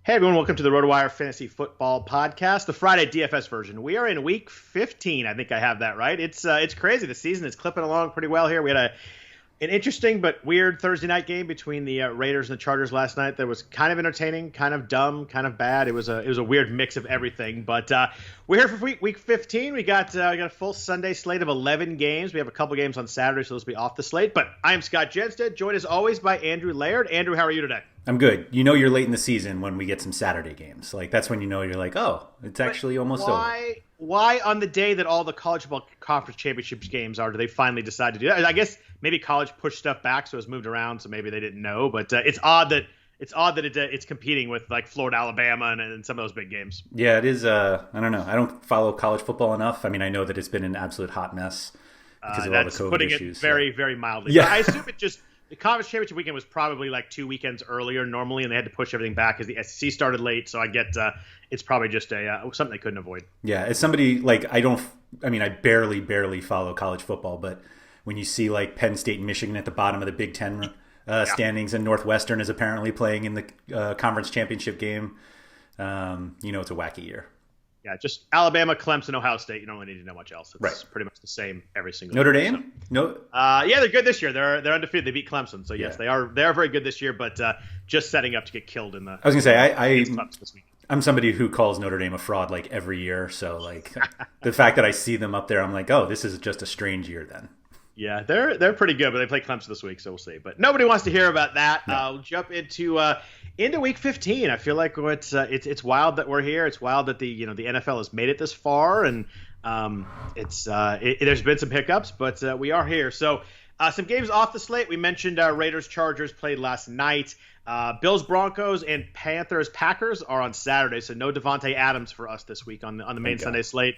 Hey everyone, welcome to the RotoWire Fantasy Football Podcast, the Friday DFS version. We are in week 15. I think I have that right. It's crazy. The season is clipping along pretty well here. We had an interesting but weird Thursday night game between the Raiders and the Chargers last night that was kind of entertaining, kind of dumb, kind of bad. It was a weird mix of everything. But we're here for week 15. We got a full Sunday slate of 11 games. We have a couple games on Saturday, so those will be off the slate. But I am Scott Jenstad, joined as always by Andrew Laird. Andrew, how are you today? I'm good. You know you're late in the season when we get some Saturday games. Like, that's when you know you're like, oh, it's actually almost over. Why on the day that all the college football conference championships games are, do they finally decide to do that? I guess maybe college pushed stuff back, so it's moved around, so maybe they didn't know. But it's odd that it's competing with like Florida, Alabama, and some of those big games. Yeah, it is. I don't know. I don't follow college football enough. I mean, I know that it's been an absolute hot mess because of all the COVID putting issues. It very, very mildly. Yeah. But I assume it just. The conference championship weekend was probably like 2 weekends earlier normally, and they had to push everything back because the SEC started late. So I get it's probably just something they couldn't avoid. Yeah, as somebody like I barely follow college football, but when you see like Penn State and Michigan at the bottom of the Big Ten standings, and Northwestern is apparently playing in the conference championship game, you know it's a wacky year. Yeah, just Alabama, Clemson, Ohio State. You don't really need to know much else. It's right. Pretty much the same every single Notre year. Dame? No. Yeah, they're good this year. They're undefeated. They beat Clemson. So yes, they are very good this year. But just setting up to get killed in the. I was gonna say this week. I'm somebody who calls Notre Dame a fraud like every year. So like the fact that I see them up there, I'm like, oh, this is just a strange year then. Yeah, they're pretty good, but they play Clemson this week, so we'll see. But nobody wants to hear about that. No. We'll jump into week 15. I feel like it's wild that we're here. It's wild that the NFL has made it this far, and there's been some hiccups, but we are here. So some games off the slate. We mentioned Raiders Chargers played last night. Bills Broncos and Panthers Packers are on Saturday, so no Devontae Adams for us this week on the main Sunday slate.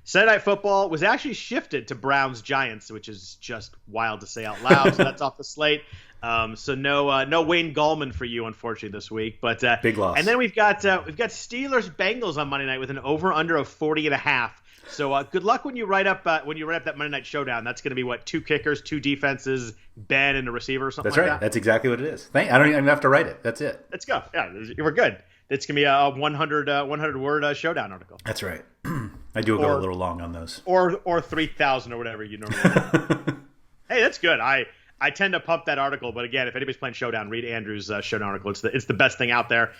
Sunday Night Football was actually shifted to Browns Giants, which is just wild to say out loud. So that's off the slate. So no Wayne Gallman for you, unfortunately, this week. But big loss. And then we've got Steelers Bengals on Monday night with an over under of 40.5. So good luck when you write up that Monday Night Showdown. That's going to be what, 2 kickers, 2 defenses, Ben and a receiver or something. That's like right. That. That's exactly what it is. I don't even have to write it. That's it. Let's go. Yeah, we're good. It's going to be a 100 word showdown article. That's right. I do go a little long on those. Or 3,000 or whatever you normally do. Hey, that's good. I tend to pump that article, but again, if anybody's playing Showdown, read Andrew's Showdown article. It's the best thing out there.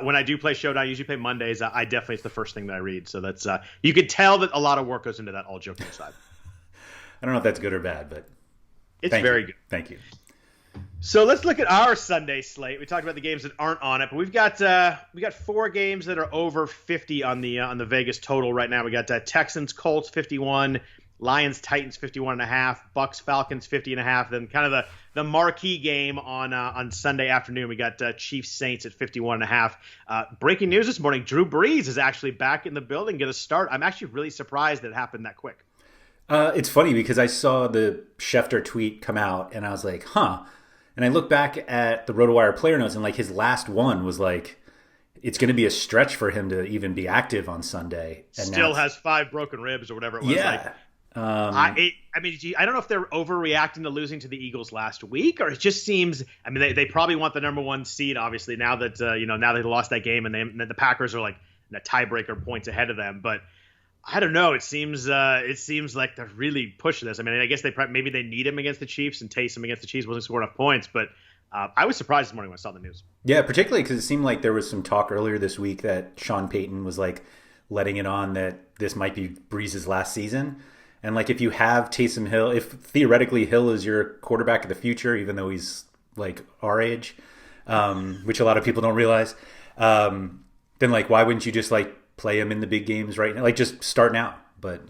When I do play Showdown, I usually play Mondays. I definitely, it's the first thing that I read. So that's you can tell that a lot of work goes into that, all joking aside. I don't know if that's good or bad, but it's very good. Thank you. So let's look at our Sunday slate. We talked about the games that aren't on it, but we've got 4 games that are over 50 on the Vegas total right now. We got Texans Colts 51, Lions Titans 51.5, Bucks Falcons 50.5. Then kind of the marquee game on Sunday afternoon, we got Chiefs Saints at 51.5. Breaking news this morning: Drew Brees is actually back in the building, get a start. I'm actually really surprised that it happened that quick. It's funny because I saw the Schefter tweet come out and I was like, huh. And I look back at the RotoWire player notes and like his last one was like, it's going to be a stretch for him to even be active on Sunday. And still has 5 broken ribs or whatever it was. Yeah. I don't know if they're overreacting to losing to the Eagles last week, or it just seems. I mean, they probably want the number 1 seed, obviously. Now that now they lost that game, and the Packers are like in a tiebreaker points ahead of them. But I don't know. It seems like they're really pushing this. I mean, I guess maybe they need him against the Chiefs, and Taysom against the Chiefs wasn't scoring enough points. But I was surprised this morning when I saw the news. Yeah, particularly because it seemed like there was some talk earlier this week that Sean Payton was like letting it on that this might be Brees' last season. And like if you have Taysom Hill, if theoretically Hill is your quarterback of the future, even though he's like our age, which a lot of people don't realize, then like why wouldn't you just like play him in the big games right now? Like just start now. But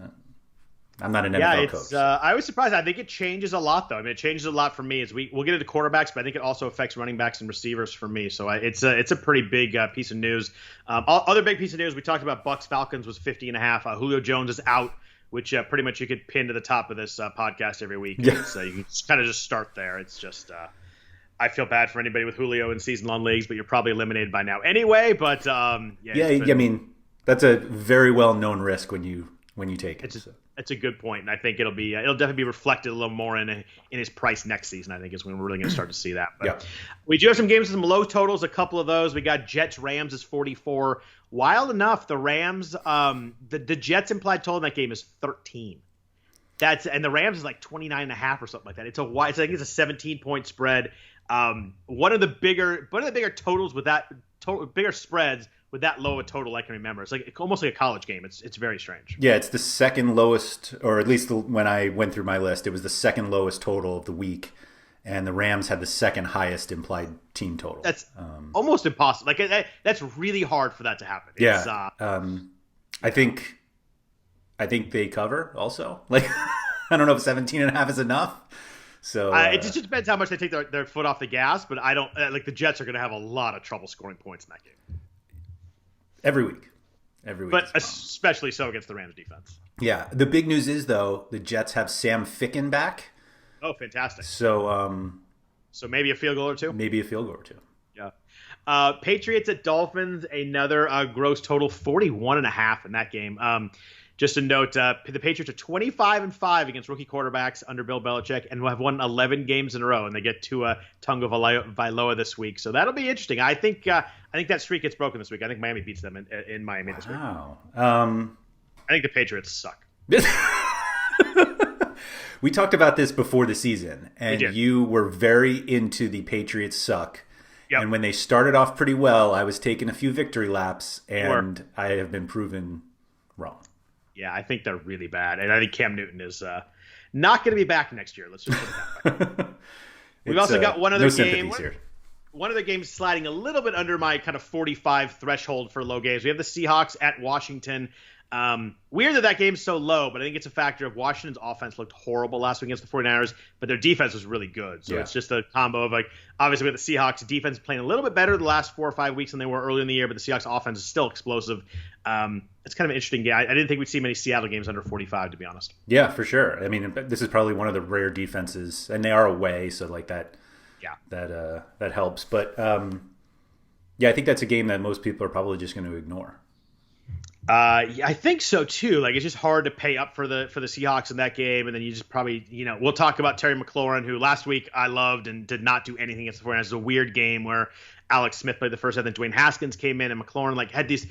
I'm not an NFL coach. I was surprised. I think it changes a lot, though. I mean, it changes a lot for me as we'll get into quarterbacks, but I think it also affects running backs and receivers for me. So it's a pretty big piece of news. Other big piece of news we talked about: Bucks Falcons was 50.5. Julio Jones is out, which pretty much you could pin to the top of this podcast every week. Yeah. So you can kind of just start there. It's just I feel bad for anybody with Julio in season-long leagues, but you're probably eliminated by now anyway. But I mean, that's a very well-known risk when you take it. That's a good point, and I think it'll definitely be reflected a little more in his price next season. I think is when we're really going to start to see that. But we do have some games with some low totals. A couple of those. We got Jets Rams is 44. Wild enough, the Rams, the Jets implied total in that game is 13. And the Rams is like 29.5 or something like that. I think it's a 17-point spread. One of the bigger totals with that bigger spreads with that low a total I can remember. It's like almost like a college game. It's very strange. Yeah, it's the second lowest, or at least when I went through my list, it was the second lowest total of the week, and the Rams had the second highest implied team total. That's almost impossible. Like that's really hard for that to happen. Yeah, I think they cover also. Like I don't know if 17.5 is enough. So it just depends how much they take their foot off the gas. But I don't like the Jets are going to have a lot of trouble scoring points in that game. Every week. But especially so against the Rams defense. Yeah. The big news is, though, the Jets have Sam Ficken back. Oh, fantastic. So maybe a field goal or two? Maybe a field goal or two. Yeah. Patriots at Dolphins, another gross total 41.5 in that game. Just a note, the Patriots are 25-5 against rookie quarterbacks under Bill Belichick, and will have won 11 games in a row, and they get to Tonga Vailoa this week. So that'll be interesting. I think that streak gets broken this week. I think Miami beats them in Miami this week. Wow. I think the Patriots suck. We talked about this before the season, and you were very into the Patriots suck. Yep. And when they started off pretty well, I was taking a few victory laps, and I have been proven wrong. Yeah, I think they're really bad, and I think Cam Newton is not going to be back next year. Let's just put it that way. We've also got one other game. One other game sliding a little bit under my kind of 45 threshold for low games. We have the Seahawks at Washington. Weird that game's so low, but I think it's a factor of Washington's offense looked horrible last week against the 49ers, but their defense was really good. So it's just a combo of, like, obviously with the Seahawks defense playing a little bit better the last 4 or 5 weeks than they were earlier in the year, but the Seahawks offense is still explosive. It's kind of an interesting game. I didn't think we'd see many Seattle games under 45, to be honest. Yeah, for sure. I mean, this is probably one of the rare defenses, and they are away, so like that. Yeah, that helps. But I think that's a game that most people are probably just going to ignore. Yeah, I think so too. Like, it's just hard to pay up for the Seahawks in that game, and then you just probably, we'll talk about Terry McLaurin, who last week I loved and did not do anything against the 49ers. It was a weird game where Alex Smith played the first half, then Dwayne Haskins came in, and McLaurin had these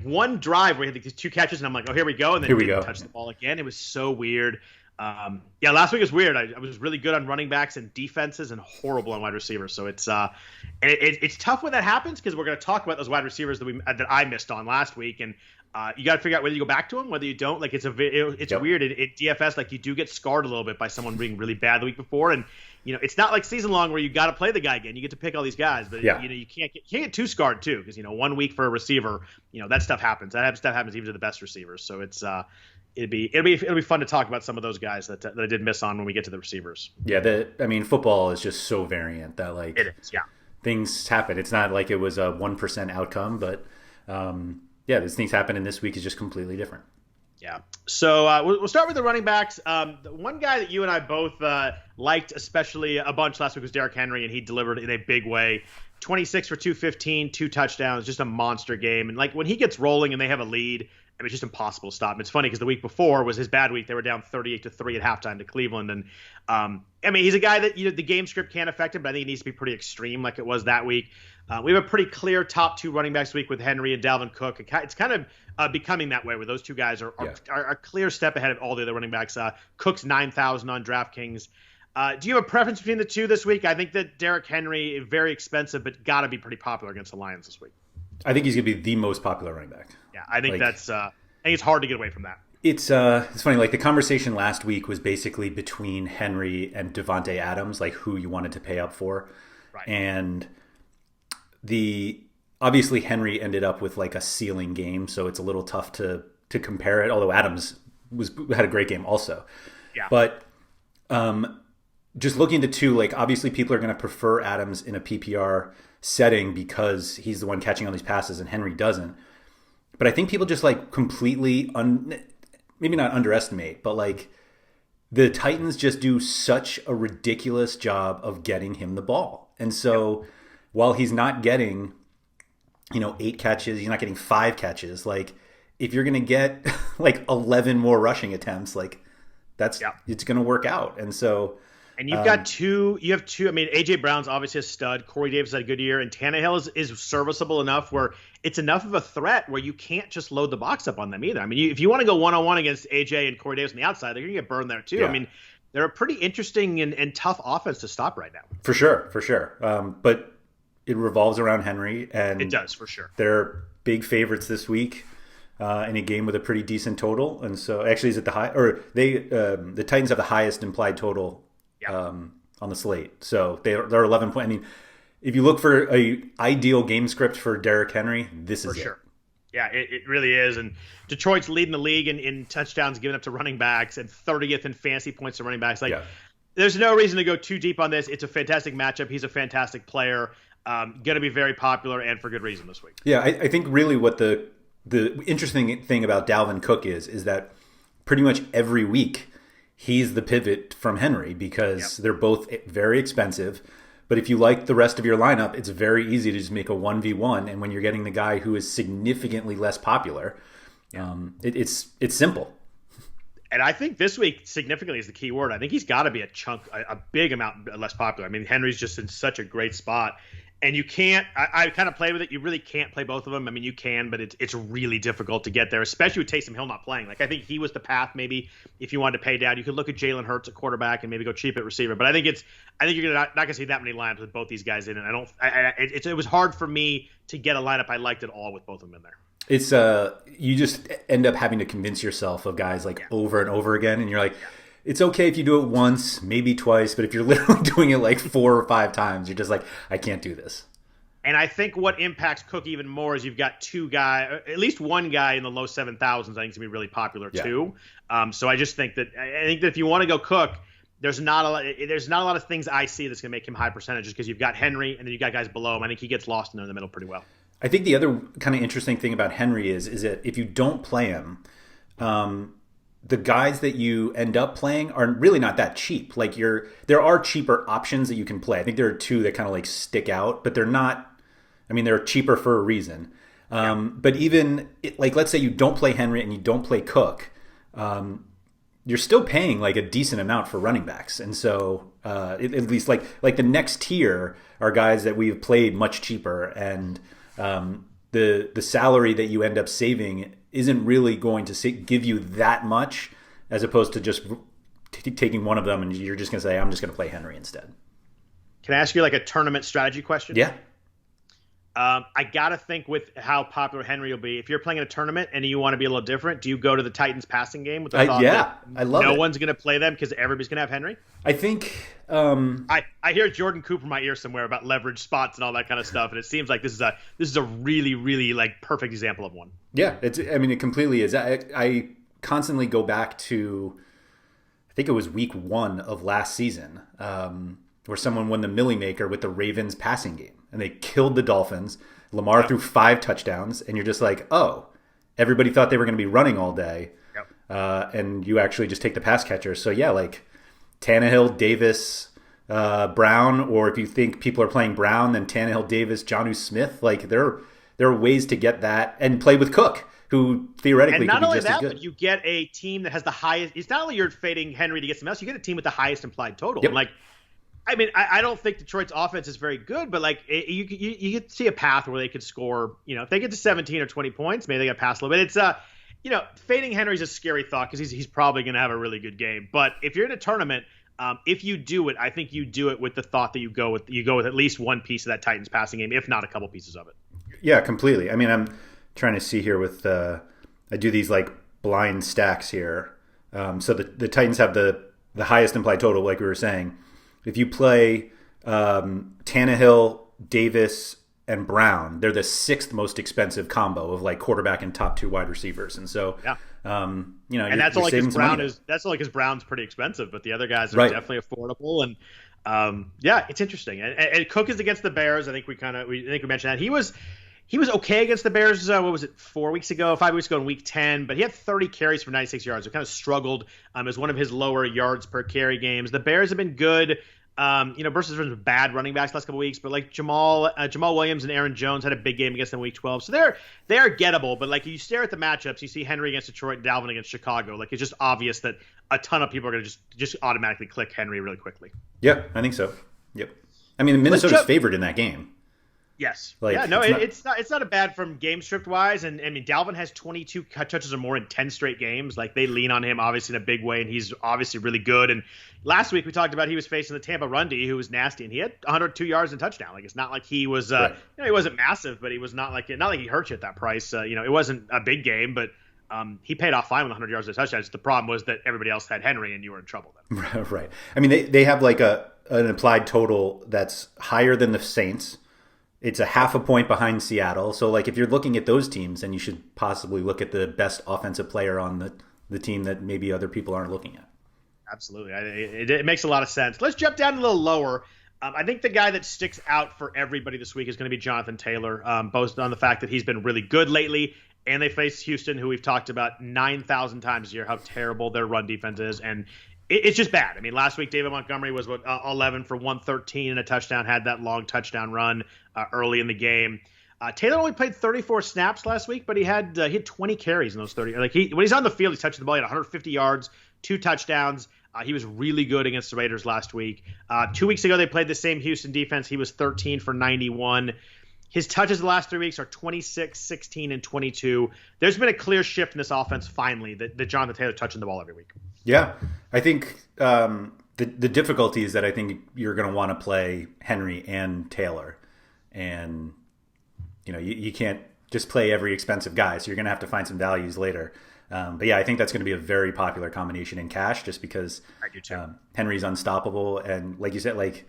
one drive where he had these 2 catches, and I'm like, oh, here we go, and then didn't touch the ball again. It was so weird. Last week was weird. I was really good on running backs and defenses and horrible on wide receivers. So it's tough when that happens, because we're going to talk about those wide receivers that I missed on last week, and you got to figure out whether you go back to them, whether you don't. Like, it's weird. At DFS, like, you do get scarred a little bit by someone being really bad the week before, and it's not like season long where you got to play the guy again. You get to pick all these guys, but you can't get too scarred too, because 1 week for a receiver, that stuff happens. That stuff happens even to the best receivers. So it's it'll be fun to talk about some of those guys that I did miss on when we get to the receivers. Yeah, football is just so variant that it is. Yeah, things happen. It's not like it was a 1% outcome, but these things happen, and this week is just completely different. Yeah. So we'll start with the running backs. The one guy that you and I both liked especially a bunch last week was Derrick Henry, and he delivered in a big way. 26 for 215, 2 touchdowns, just a monster game. And when he gets rolling and they have a lead, it's just impossible to stop him. It's funny because the week before was his bad week. They were down 38-3 at halftime to Cleveland. And he's a guy that the game script can't affect him, but I think it needs to be pretty extreme like it was that week. We have a pretty clear top 2 running backs week with Henry and Dalvin Cook. It's kind of becoming that way, where those 2 guys are a clear step ahead of all the other running backs. Cook's 9,000 on DraftKings. Do you have a preference between the 2 this week? I think that Derrick Henry is very expensive, but got to be pretty popular against the Lions this week. I think he's going to be the most popular running back. Yeah, I think I think it's hard to get away from that. It's funny. Like, the conversation last week was basically between Henry and Devontae Adams, like who you wanted to pay up for, right? And obviously Henry ended up with like a ceiling game, so it's a little tough to compare it. Although Adams had a great game also. Yeah. But just looking at the 2, like, obviously people are going to prefer Adams in a PPR setting because he's the one catching all these passes and Henry doesn't. But I think people just like completely maybe not underestimate, but like the Titans just do such a ridiculous job of getting him the ball. And so while he's not getting 8 catches, he's not getting 5 catches, like, if you're going to get like 11 more rushing attempts, like it's going to work out. And so, and you have two. I mean, AJ Brown's obviously a stud. Corey Davis had a good year, and Tannehill is serviceable enough where it's enough of a threat where you can't just load the box up on them either. I mean, if you want to go one-on-one against AJ and Corey Davis on the outside, they're going to get burned there too. Yeah. I mean, they're a pretty interesting and tough offense to stop right now. For sure. But it revolves around Henry, and it does for sure. They're big favorites this week in a game with a pretty decent total, and so actually is it the high or the Titans have the highest implied total. On the slate. So they're 11 point. I mean, if you look for a ideal game script for Derrick Henry, this is for sure. Yeah, it really is. And Detroit's leading the league in touchdowns given up to running backs and 30th in fantasy points to running backs. There's no reason to go too deep on this. It's a fantastic matchup. He's a fantastic player. Going to be very popular and for good reason this week. Yeah, I think really what the interesting thing about Dalvin Cook is that pretty much every week he's the pivot from Henry because they're both very expensive. But if you like the rest of your lineup, it's very easy to just make a 1v1. And when you're getting the guy who is significantly less popular, it's simple. And I think this week significantly is the key word. I think he's got to be a big amount less popular. I mean, Henry's just in such a great spot. And you can't – I kind of played with it. You really can't play both of them. I mean, you can, but it's really difficult to get there, especially with Taysom Hill not playing. Like, I think he was the path maybe if you wanted to pay down. You could look at Jalen Hurts at quarterback and maybe go cheap at receiver. But I think you're not going to see that many lineups with both these guys in. And it was hard for me to get a lineup I liked at all with both of them in there. It's you just end up having to convince yourself of guys over and over again. And you're like – it's okay if you do it once, maybe twice, but if you're literally doing it like 4 or 5 times, you're just like, I can't do this. And I think what impacts Cook even more is you've got two guys, at least one guy in the low 7,000s. I think is going to be really popular too. So I just think that if you want to go Cook, there's not a lot of things I see that's going to make him high percentages because you've got Henry and then you've got guys below him. I think he gets lost in the middle pretty well. I think the other kind of interesting thing about Henry is that if you don't play him, the guys that you end up playing are really not that cheap. Like there are cheaper options that you can play. I think there are 2 that kind of like stick out, but they're not. I mean, they're cheaper for a reason. But even let's say you don't play Henry and you don't play Cook, you're still paying like a decent amount for running backs. And so at least like the next tier are guys that we've played much cheaper, and the salary that you end up saving isn't really going to give you that much, as opposed to just taking one of them and you're just going to say, I'm just going to play Henry instead. Can I ask you like a tournament strategy question? Yeah. I got to think with how popular Henry will be. If you're playing in a tournament and you want to be a little different, do you go to the Titans passing game with the thought that I love no one's going to play them because everybody's going to have Henry? I think I hear Jordan Cooper in my ear somewhere about leverage spots and all that kind of stuff, and it seems like this is a really, really like perfect example of one. Yeah, it completely is. I constantly go back to, I think it was week 1 of last season, where someone won the Millie Maker with the Ravens passing game. And they killed the Dolphins. Lamar threw 5 touchdowns. And you're just like, oh, everybody thought they were going to be running all day. Yep. And you actually just take the pass catcher. So, yeah, like Tannehill, Davis, Brown. Or if you think people are playing Brown, then Tannehill, Davis, Jonnu Smith. Like there are ways to get that and play with Cook, who theoretically could be just as good. And not only that, but you get a team that has the highest – it's not only you're fading Henry to get some else. You get a team with the highest implied total. Yep. And like – I mean, I don't think Detroit's offense is very good, but like you could see a path where they could score. You know, if they get to 17 or 20 points, maybe they got pass a little bit. It's fading Henry's a scary thought because he's probably going to have a really good game. But if you're in a tournament, if you do it, I think you do it with the thought that you go with at least one piece of that Titans passing game, if not a couple pieces of it. Yeah, completely. I mean, I'm trying to see here with I do these like blind stacks here. So the Titans have the highest implied total, like we were saying. If you play Tannehill, Davis, and Brown, they're the 6th most expensive combo of like quarterback and top 2 wide receivers. And so, and that's only because Brown's pretty expensive, but the other guys are definitely affordable. And it's interesting. And Cook is against the Bears. I think we mentioned that he was okay against the Bears. 5 weeks ago in week 10, but he had 30 carries for 96 yards. So kind of struggled. It was one of his lower yards per carry games. The Bears have been good. Versus bad running backs last couple weeks, but like Jamal Williams and Aaron Jones had a big game against them week 12, so they are gettable. But like you stare at the matchups, you see Henry against Detroit, and Dalvin against Chicago. Like it's just obvious that a ton of people are going to just automatically click Henry really quickly. Yeah, I think so. Yep. I mean, Minnesota's favored in that game. Yes. Like, it's not a bad from game script wise, and I mean Dalvin has 22 touches or more in 10 straight games. Like they lean on him obviously in a big way, and he's obviously really good. And last week we talked about he was facing the Tampa Run D, who was nasty, and he had 102 yards and touchdown. Like it's not like he was, he wasn't massive, but he was not like he hurt you at that price. It wasn't a big game, but he paid off fine with 100 yards and touchdowns. The problem was that everybody else had Henry, and you were in trouble then. Right. I mean, they have like an implied total that's higher than the Saints. It's a half a point behind Seattle. So, like, if you're looking at those teams, then you should possibly look at the best offensive player on the team that maybe other people aren't looking at. Absolutely. It makes a lot of sense. Let's jump down a little lower. I think the guy that sticks out for everybody this week is going to be Jonathan Taylor, both on the fact that he's been really good lately, and they face Houston, who we've talked about 9,000 times a year, how terrible their run defense is. And it's just bad. I mean, last week, David Montgomery was 11 for 113 and a touchdown, had that long touchdown run early in the game. Taylor only played 34 snaps last week, but he had 20 carries in those 30. Like when he's on the field, he's touching the ball. He had 150 yards, 2 touchdowns. He was really good against the Raiders last week. 2 weeks ago, they played the same Houston defense. He was 13 for 91. His touches the last 3 weeks are 26, 16, and 22. There's been a clear shift in this offense finally that Jonathan Taylor touching the ball every week. Yeah, I think the difficulty is that I think you're going to want to play Henry and Taylor. And, you can't just play every expensive guy, so you're going to have to find some values later. But yeah, I think that's going to be a very popular combination in cash just because I do too. Henry's unstoppable. And like you said, like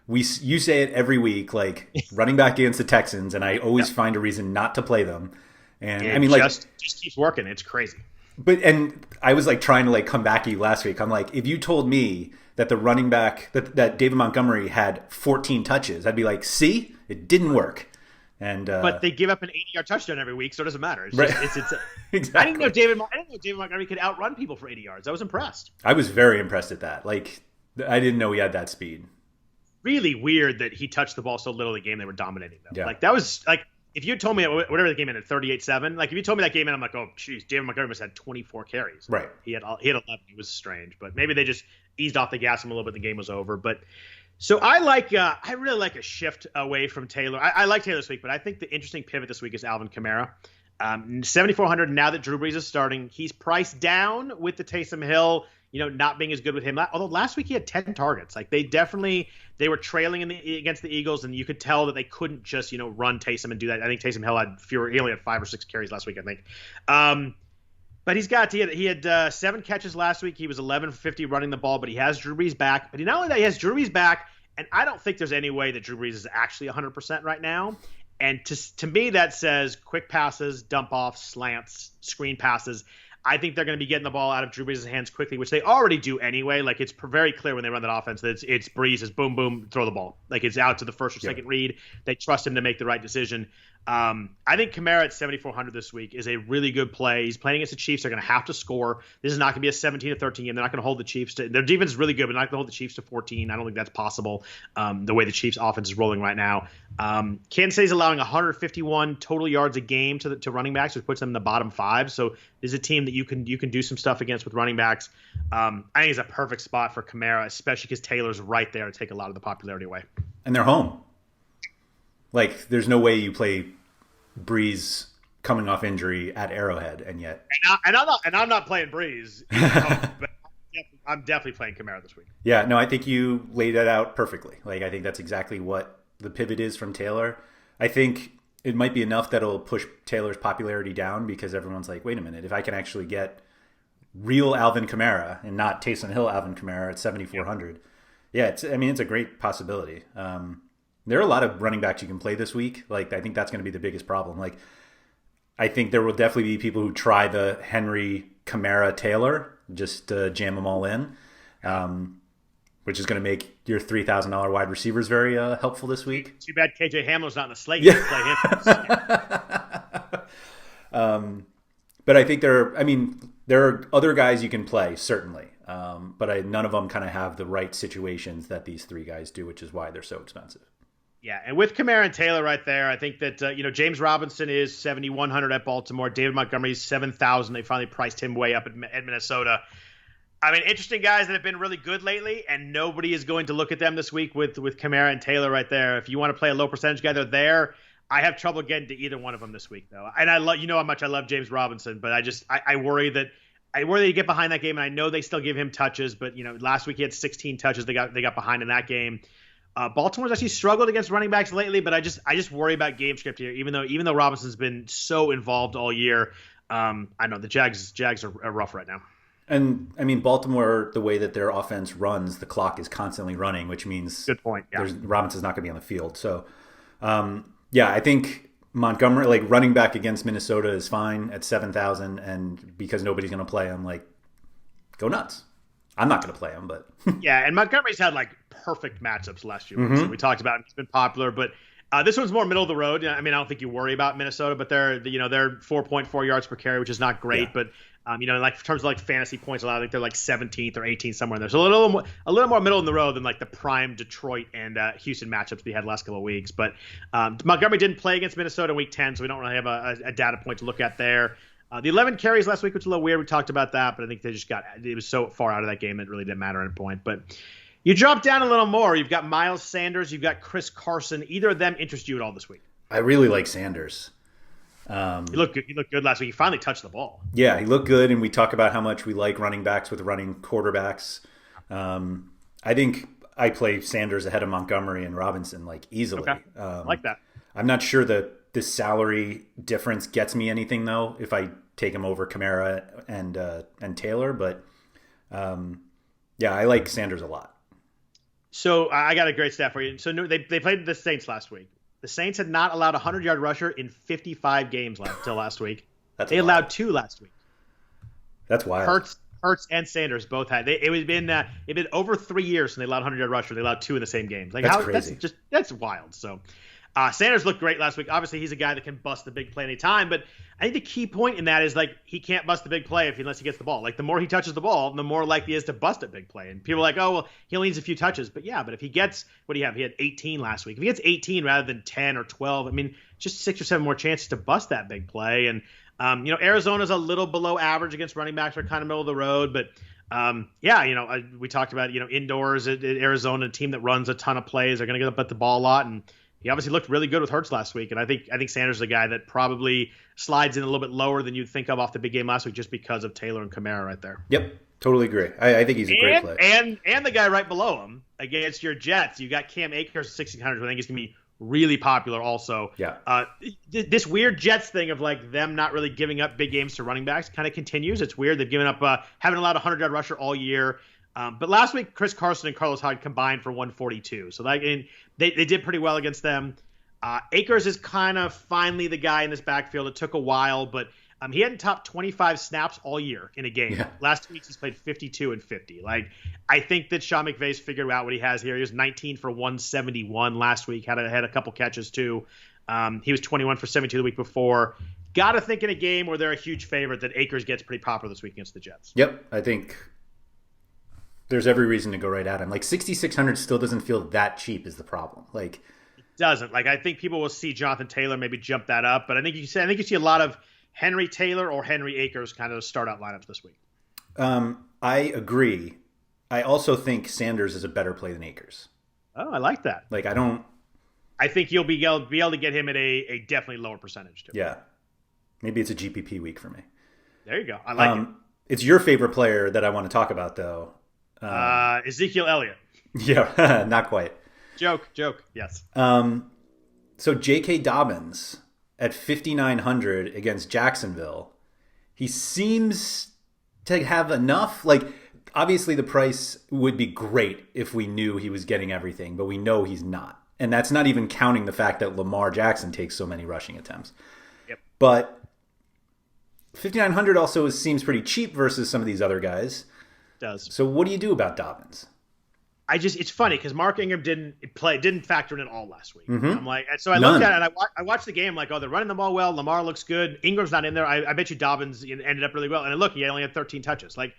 you say it every week, like running back against the Texans, and I always find a reason not to play them. And I mean, just keeps working. It's crazy. And I was like trying to like come back at you last week. I'm like, if you told me that the running back that David Montgomery had 14 touches, I'd be like, see, it didn't work. And but they give up an 80-yard touchdown every week, so it doesn't matter. It's right. Exactly. I didn't know David Montgomery could outrun people for 80 yards. I was impressed. I was very impressed at that. Like, I didn't know he had that speed. Really weird that he touched the ball so little in the game they were dominating them. Yeah. Like that was like if you had told me whatever the game ended 38-7, like if you told me that game ended, I'm like, oh geez, David Montgomery must have had 24 carries. Right. He had 11. It was strange, but maybe they just eased off the gas him a little bit. The game was over, but. So I really like a shift away from Taylor. I like Taylor this week, but I think the interesting pivot this week is Alvin Kamara. 7,400 now that Drew Brees is starting. He's priced down with the Taysom Hill, not being as good with him. Although last week he had 10 targets. Like they were trailing against the Eagles, and you could tell that they couldn't just run Taysom and do that. I think Taysom Hill he only had 5 or 6 carries last week, I think. But he had 7 catches last week. He was 11 for 50 running the ball, but he has Drew Brees back. But not only that, he has Drew Brees back, and I don't think there's any way that Drew Brees is actually 100% right now. And to me, that says quick passes, dump offs, slants, screen passes. I think they're going to be getting the ball out of Drew Brees' hands quickly, which they already do anyway. Like it's very clear when they run that offense that it's Brees is boom, boom, throw the ball. Like it's out to the first or second read. They trust him to make the right decision. I think Kamara at 7,400 this week is a really good play. He's playing against the Chiefs. They're going to have to score. This is not going to be a 17-13 game. They're not going to hold the Chiefs to – their defense is really good, but not going to hold the Chiefs to 14. I don't think that's possible the way the Chiefs' offense is rolling right now. Kansas City's allowing 151 total yards a game to running backs, which puts them in the bottom 5. So this is a team that you can do some stuff against with running backs. I think it's a perfect spot for Kamara, especially because Taylor's right there to take a lot of the popularity away. And they're home. Like, there's no way you play Brees coming off injury at Arrowhead, and yet. And I'm not playing Brees, but I'm definitely playing Kamara this week. Yeah, no, I think you laid that out perfectly. Like, I think that's exactly what the pivot is from Taylor. I think it might be enough that it'll push Taylor's popularity down because everyone's like, wait a minute, if I can actually get real Alvin Kamara and not Taysom Hill Alvin Kamara at 7,400. Yeah, it's a great possibility. There are a lot of running backs you can play this week. Like, I think that's going to be the biggest problem. Like, I think there will definitely be people who try the Henry, Kamara, Taylor, just jam them all in, which is going to make your $3,000 wide receivers very helpful this week. Too bad KJ Hamler's not in the slate. You can play him. But I think There are other guys you can play, certainly, but none of them kind of have the right situations that these three guys do, which is why they're so expensive. Yeah, and with Kamara and Taylor right there, I think that James Robinson is 7,100 at Baltimore. David Montgomery's 7,000. They finally priced him way up at Minnesota. I mean, interesting guys that have been really good lately, and nobody is going to look at them this week with Kamara and Taylor right there. If you want to play a low percentage guy, they're there. I have trouble getting to either one of them this week, though. And I love, how much I love James Robinson, but I worry that you get behind that game, and I know they still give him touches, but last week he had 16 touches. They got behind in that game. Baltimore's actually struggled against running backs lately, but I just worry about game script here. Even though Robinson's been so involved all year, I know the Jags are rough right now. And I mean, Baltimore, the way that their offense runs, the clock is constantly running, which means good point. Yeah. Robinson's not going to be on the field. So, I think Montgomery, like running back against Minnesota, is fine at 7,000, and because nobody's going to play him, like, go nuts. I'm not going to play him, but yeah, and Montgomery's had like perfect matchups last year. Mm-hmm. So we talked about it. It's been popular, but this one's more middle of the road. I mean, I don't think you worry about Minnesota, but they're 4.4 yards per carry, which is not great. Yeah. But like in terms of like fantasy points allowed, I think they're like 17th or 18th somewhere in there. So a little more middle of the road than like the prime Detroit and Houston matchups we had last couple of weeks. But Montgomery didn't play against Minnesota in week 10, so we don't really have a data point to look at there. The 11 carries last week, which was a little weird. We talked about that, but I think it was so far out of that game that it really didn't matter at any point. But you drop down a little more. You've got Miles Sanders. You've got Chris Carson. Either of them interest you at all this week? I really like Sanders. He looked good. He looked good last week. He finally touched the ball. Yeah, he looked good, and we talk about how much we like running backs with running quarterbacks. I think I play Sanders ahead of Montgomery and Robinson like easily. Okay. I like that. I'm not sure that the salary difference gets me anything though if I take him over Kamara and Taylor, but I like Sanders a lot. So I got a great stat for you. So they played the Saints last week. The Saints had not allowed a 100-yard rusher in 55 games till last week. They allowed 2 last week. That's wild. Hurts and Sanders both had. It'd been over 3 years since they allowed a 100-yard rusher. They allowed 2 in the same game. Like that's crazy. That's wild. So Sanders looked great last week. Obviously, he's a guy that can bust the big play anytime, but I think the key point in that is like he can't bust the big play unless he gets the ball. Like the more he touches the ball, the more likely he is to bust a big play. And people are like, oh well, he only needs a few touches. But if he gets what do you have? He had 18 last week. If he gets 18 rather than 10 or 12, I mean, just 6 or 7 more chances to bust that big play. And Arizona's a little below average against running backs. They're kind of middle of the road, but we talked about indoors at Arizona, a team that runs a ton of plays. They're going to get up at the ball a lot, and he obviously looked really good with Hurts last week. And I think Sanders is a guy that probably slides in a little bit lower than you'd think of off the big game last week, just because of Taylor and Kamara right there. Yep, totally agree. I think he's a great play. And the guy right below him against your Jets, you got Cam Akers at 1,600, who I think is going to be really popular also. Yeah. This weird Jets thing of like them not really giving up big games to running backs kind of continues. It's weird. They've given up, haven't allowed a 100-yard rusher all year. But last week, Chris Carson and Carlos Hyde combined for 142. So they did pretty well against them. Akers is kind of finally the guy in this backfield. It took a while, but he hadn't topped 25 snaps all year in a game. Yeah. Last week, he's played 52 and 50. Like, I think that Sean McVay's figured out what he has here. He was 19 for 171 last week, had a couple catches too. He was 21 for 72 the week before. Got to think in a game where they're a huge favorite that Akers gets pretty popular this week against the Jets. Yep, I think there's every reason to go right at him. Like 6,600 still doesn't feel that cheap is the problem. Like it doesn't. Like I think people will see Jonathan Taylor maybe jump that up, but I think you see a lot of Henry Taylor or Henry Akers kind of start out lineups this week. I agree. I also think Sanders is a better play than Akers. Oh, I like that. Like I think you'll be able to get him at a definitely lower percentage too. Yeah. Maybe it's a GPP week for me. There you go. I like it. It's your favorite player that I want to talk about though. Ezekiel Elliott. Yeah, not quite. Joke. Yes. So J.K. Dobbins at 5,900 against Jacksonville, he seems to have enough. Like, obviously the price would be great if we knew he was getting everything, but we know he's not. And that's not even counting the fact that Lamar Jackson takes so many rushing attempts. Yep. But 5,900 also seems pretty cheap versus some of these other guys. It does. So what do you do about Dobbins? it's funny because Mark Ingram didn't factor in at all last week. Mm-hmm. I'm like, so I looked at it and I watched the game like, oh, they're running the ball well. Lamar looks good. Ingram's not in there. I bet you Dobbins ended up really well. And look, he only had 13 touches. Like,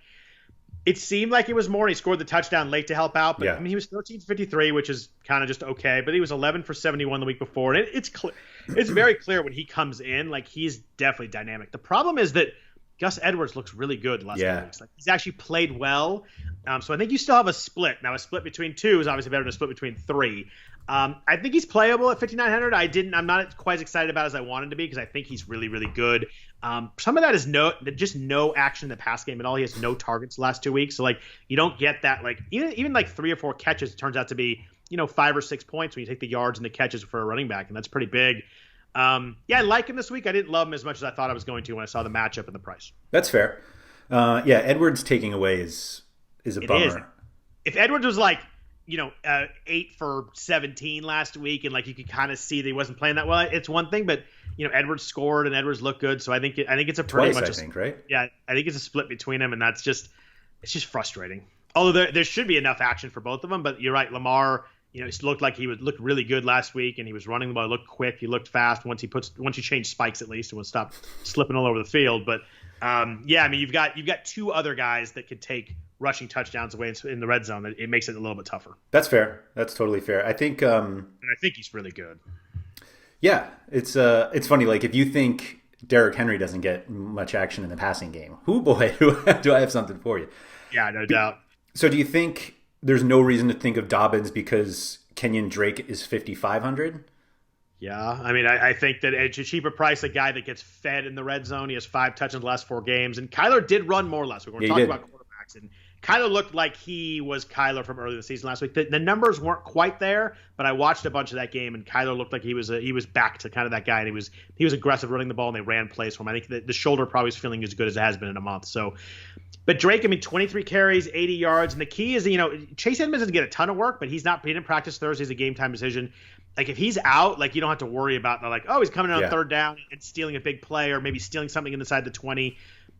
it seemed like it was more. He scored the touchdown late to help out. But I mean, he was 13 for 53, which is kind of just okay. But he was 11 for 71 the week before. And it's very clear when he comes in, like, he's definitely dynamic. The problem is that Gus Edwards looks really good the last couple weeks. Like, he's actually played well. So I think you still have a split. Now, a split between two is obviously better than a split between three. I think he's playable at 5,900. I'm not quite as excited about it as I wanted to be because I think he's really, really good. Some of that is just no action in the pass game at all. He has no targets the last 2 weeks. So, like, you don't get that. Like, even like 3 or 4 catches turns out to be, 5 or 6 points when you take the yards and the catches for a running back. And that's pretty big. I like him this week. I didn't love him as much as I thought I was going to when I saw the matchup and the price. That's fair. Edwards taking away is a bummer. If Edwards was like, 8 for 17 last week, and like you could kind of see that he wasn't playing that well, it's one thing. But Edwards scored and Edwards looked good, so I think it's a pretty twice, much. I think, right? Yeah, I think it's a split between them, and it's just frustrating. Although there should be enough action for both of them, but you're right, Lamar. It looked like he looked really good last week, and he was running the ball. He looked quick. He looked fast once he changed spikes at least, and would stop slipping all over the field. But I mean, you've got 2 other guys that could take rushing touchdowns away in the red zone. It makes it a little bit tougher. That's fair. That's totally fair. I think, and I think he's really good. Yeah, it's funny. Like, if you think Derrick Henry doesn't get much action in the passing game, do I have something for you? Yeah, no doubt. So, do you think there's no reason to think of Dobbins because Kenyon Drake is 5,500? Yeah, I mean, I think that it's a cheaper price, a guy that gets fed in the red zone. He has 5 touchdowns in the last 4 games. And Kyler did run more last week. We're talking about quarterbacks. And Kyler looked like he was Kyler from earlier in the season last week. The numbers weren't quite there, but I watched a bunch of that game, and Kyler looked like he was back to kind of that guy. And he was aggressive running the ball, and they ran plays for him. I think the shoulder probably is feeling as good as it has been in a month. So, but Drake, I mean, 23 carries, 80 yards. And the key is, Chase Edmonds doesn't get a ton of work, but he didn't practice Thursday. It's a game-time decision. Like, if he's out, like, you don't have to worry about, like, oh, he's coming in on third down and stealing a big play or maybe stealing something inside the 20.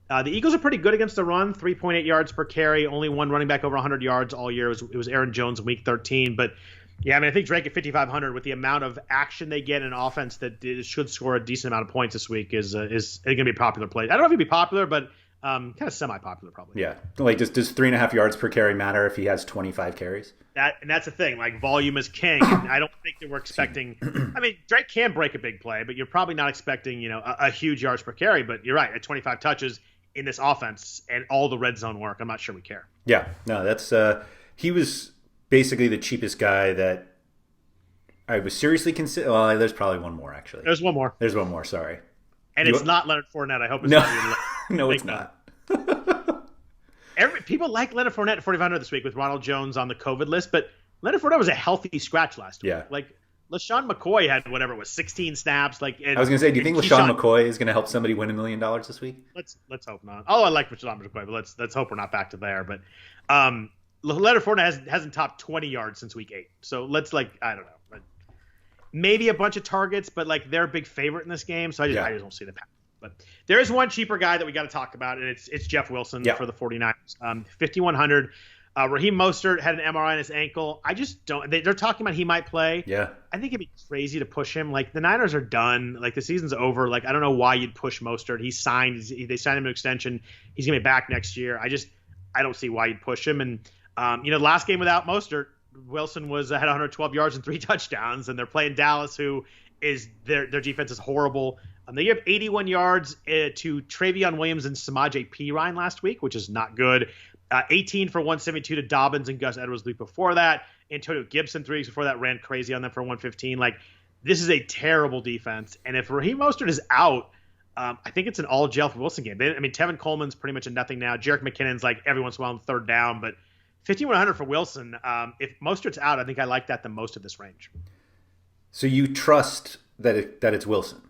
The Eagles are pretty good against the run, 3.8 yards per carry, only one running back over 100 yards all year. It was Aaron Jones in week 13. But, yeah, I mean, I think Drake at 5,500 with the amount of action they get in offense that should score a decent amount of points this week is going to be a popular play. I don't know if he'd be popular, but kind of semi-popular probably. Yeah. Like, does 3.5 yards per carry matter if he has 25 carries? And that's the thing. Like, volume is king. And I don't think that we're expecting – I mean, Drake can break a big play, but you're probably not expecting, a huge yards per carry. But you're right. At 25 touches in this offense and all the red zone work, I'm not sure we care. Yeah. No, that's he was basically the cheapest guy that I was seriously considering. Well, there's probably one more, actually. There's one more. Sorry. And it's not Leonard Fournette. I hope it's not. No, it's not. People like Leonard Fournette at 4,500 this week with Ronald Jones on the COVID list, but Leonard Fournette was a healthy scratch last week. Yeah. Like, LaShawn McCoy had whatever it was, 16 snaps. Like, I was going to say, do you think LaShawn McCoy is going to help somebody win $1 million this week? Let's hope not. Oh, I like LaShawn McCoy, but let's hope we're not back to there. But Leonard Fournette hasn't topped 20 yards since week 8. So let's, I don't know. Maybe a bunch of targets, but they're a big favorite in this game, so I just don't see the path. But there is one cheaper guy that we got to talk about, and it's Jeff Wilson for the 49ers. 5,100. Raheem Mostert had an MRI on his ankle. I just don't. They're talking about he might play. Yeah. I think it'd be crazy to push him. Like, the Niners are done. Like, the season's over. Like, I don't know why you'd push Mostert. They signed him an extension. He's gonna be back next year. I don't see why you'd push him. And the last game without Mostert, Wilson had 112 yards and 3 touchdowns, and they're playing Dallas, who is their defense is horrible. They gave 81 yards to Travion Williams and Samaje Perine last week, which is not good. 18 for 172 to Dobbins and Gus Edwards the week before that. Antonio Gibson 3 weeks before that ran crazy on them for 115. Like, this is a terrible defense. And if Raheem Mostert is out, I think it's an all jail for Wilson game. Tevin Coleman's pretty much a nothing now. Jerick McKinnon's every once in a while on third down, but 5,100 for Wilson. If Mostert's out, I think I like that the most of this range. So you trust that it's Wilson?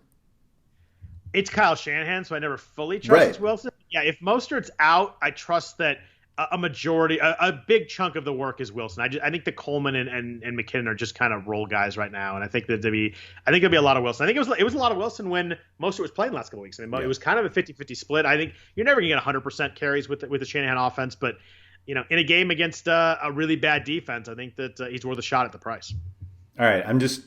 It's Kyle Shanahan, so I never fully trust it's Wilson. Yeah, if Mostert's out, I trust that a majority, a big chunk of the work is Wilson. I think the Coleman and McKinnon are just kind of role guys right now, and I think it'll be a lot of Wilson. I think it was a lot of Wilson when Mostert was playing the last couple of weeks. It was kind of a 50-50 split. I think you're never going to get 100% carries with the Shanahan offense, but in a game against a really bad defense, I think that he's worth a shot at the price. All right, I'm just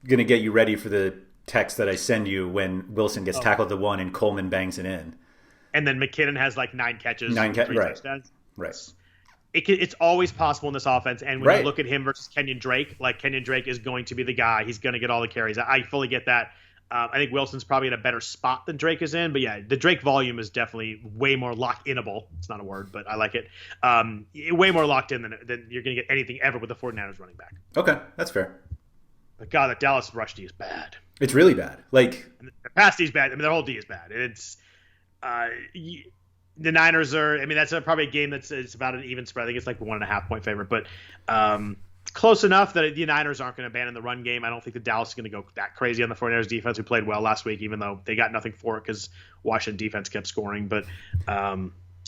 going to get you ready for the text that I send you when Wilson gets tackled to one and Coleman bangs it in. And then McKinnon has like 9 catches, 3 touchdowns. Right. It's always possible in this offense. And when you look at him versus Kenyon Drake, like Kenyon Drake is going to be the guy. He's going to get all the carries. I fully get that. I think Wilson's probably in a better spot than Drake is in. But yeah, the Drake volume is definitely way more lock-inable. It's not a word, but I like it. Way more locked in than you're going to get anything ever with the 49ers running back. Okay, that's fair. But God, that Dallas rush D is bad. It's really bad. Like the pass D is bad. I mean, their whole D is bad. It's the Niners are. I mean, that's probably a game it's about an even spread. I think it's like 1.5 point favorite, but close enough that the Niners aren't going to abandon the run game. I don't think the Dallas is going to go that crazy on the 49ers defense, who played well last week, even though they got nothing for it because Washington defense kept scoring. But I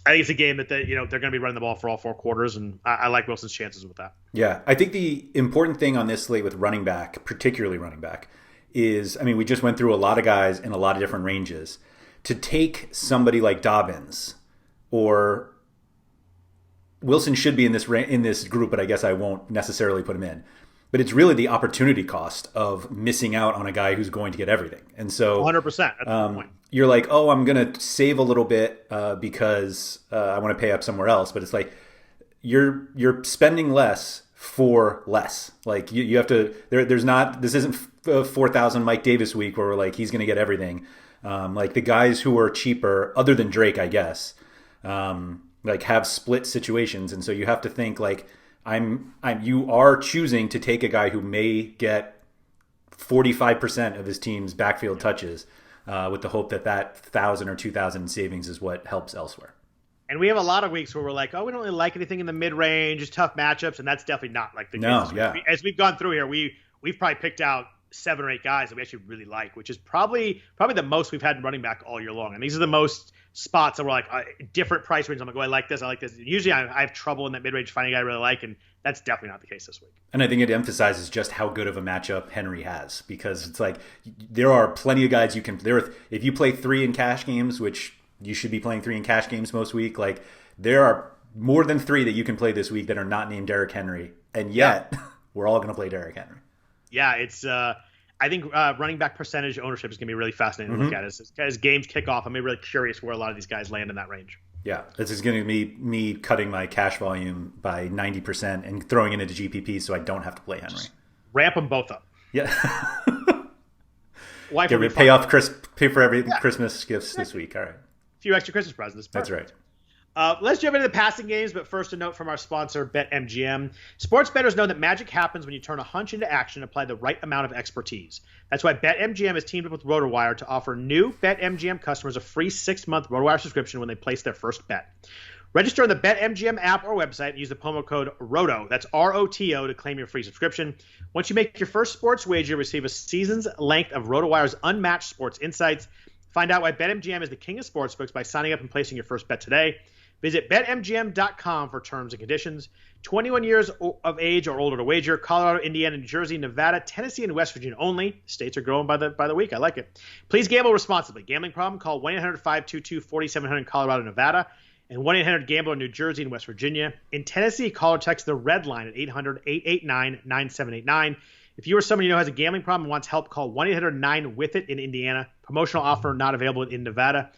think it's a game that they're going to be running the ball for all 4 quarters, and I like Wilson's chances with that. Yeah, I think the important thing on this slate with running back, particularly running back, is, I mean, we just went through a lot of guys in a lot of different ranges. To take somebody like Dobbins, or Wilson should be in this group, but I guess I won't necessarily put him in. But it's really the opportunity cost of missing out on a guy who's going to get everything. And so 100%. That's the point. You're like, oh, I'm going to save a little bit because I want to pay up somewhere else. But it's like you're spending less for less. Like you have to. This isn't 4,000 Mike Davis week where we're like he's going to get everything. Like the guys who are cheaper, other than Drake, I guess, like have split situations, and so you have to think like you are choosing to take a guy who may get 45% of his team's backfield touches, with the hope that 1,000 or 2,000 savings is what helps elsewhere. And we have a lot of weeks where we're like, oh, we don't really like anything in the mid-range, it's tough matchups, and that's definitely not like the case. As we've gone through here, we've probably picked out 7 or 8 guys that we actually really like, which is probably the most we've had in running back all year long. And these are the most spots that we're like different price range. I'm like, oh, I like this. Usually I have trouble in that mid-range finding a guy I really like, and that's definitely not the case this week. And I think it emphasizes just how good of a matchup Henry has, because it's like there are plenty of guys you can. If you play 3 in cash games, which you should be playing 3 in cash games most week, like there are more than 3 that you can play this week that are not named Derrick Henry, and yet we're all going to play Derrick Henry. Yeah, it's. I think running back percentage ownership is going to be really fascinating to look at as games kick off. I'm really curious where a lot of these guys land in that range. Yeah, this is going to be me cutting my cash volume by 90% and throwing it into GPP so I don't have to play Henry. Just ramp them both up. Yeah. Pay for every Christmas gifts this week. All right. A few extra Christmas presents. That's right. Let's jump into the passing games, but first a note from our sponsor, BetMGM. Sports bettors know that magic happens when you turn a hunch into action and apply the right amount of expertise. That's why BetMGM has teamed up with RotoWire to offer new BetMGM customers a free 6-month RotoWire subscription when they place their first bet. Register on the BetMGM app or website and use the promo code ROTO, that's ROTO, to claim your free subscription. Once you make your first sports wager, receive a season's length of RotoWire's unmatched sports insights. Find out why BetMGM is the king of sportsbooks by signing up and placing your first bet today. Visit BetMGM.com for terms and conditions. 21 years of age or older to wager. Colorado, Indiana, New Jersey, Nevada, Tennessee, and West Virginia only. States are growing by the week. I like it. Please gamble responsibly. Gambling problem? Call 1-800-522-4700 in Colorado, Nevada, and 1-800-GAMBLER in New Jersey and West Virginia. In Tennessee, call or text the red line at 800-889-9789. If you or someone you know has a gambling problem and wants help, call 1-800-9-WITH-IT in Indiana. Promotional offer not available in Nevada.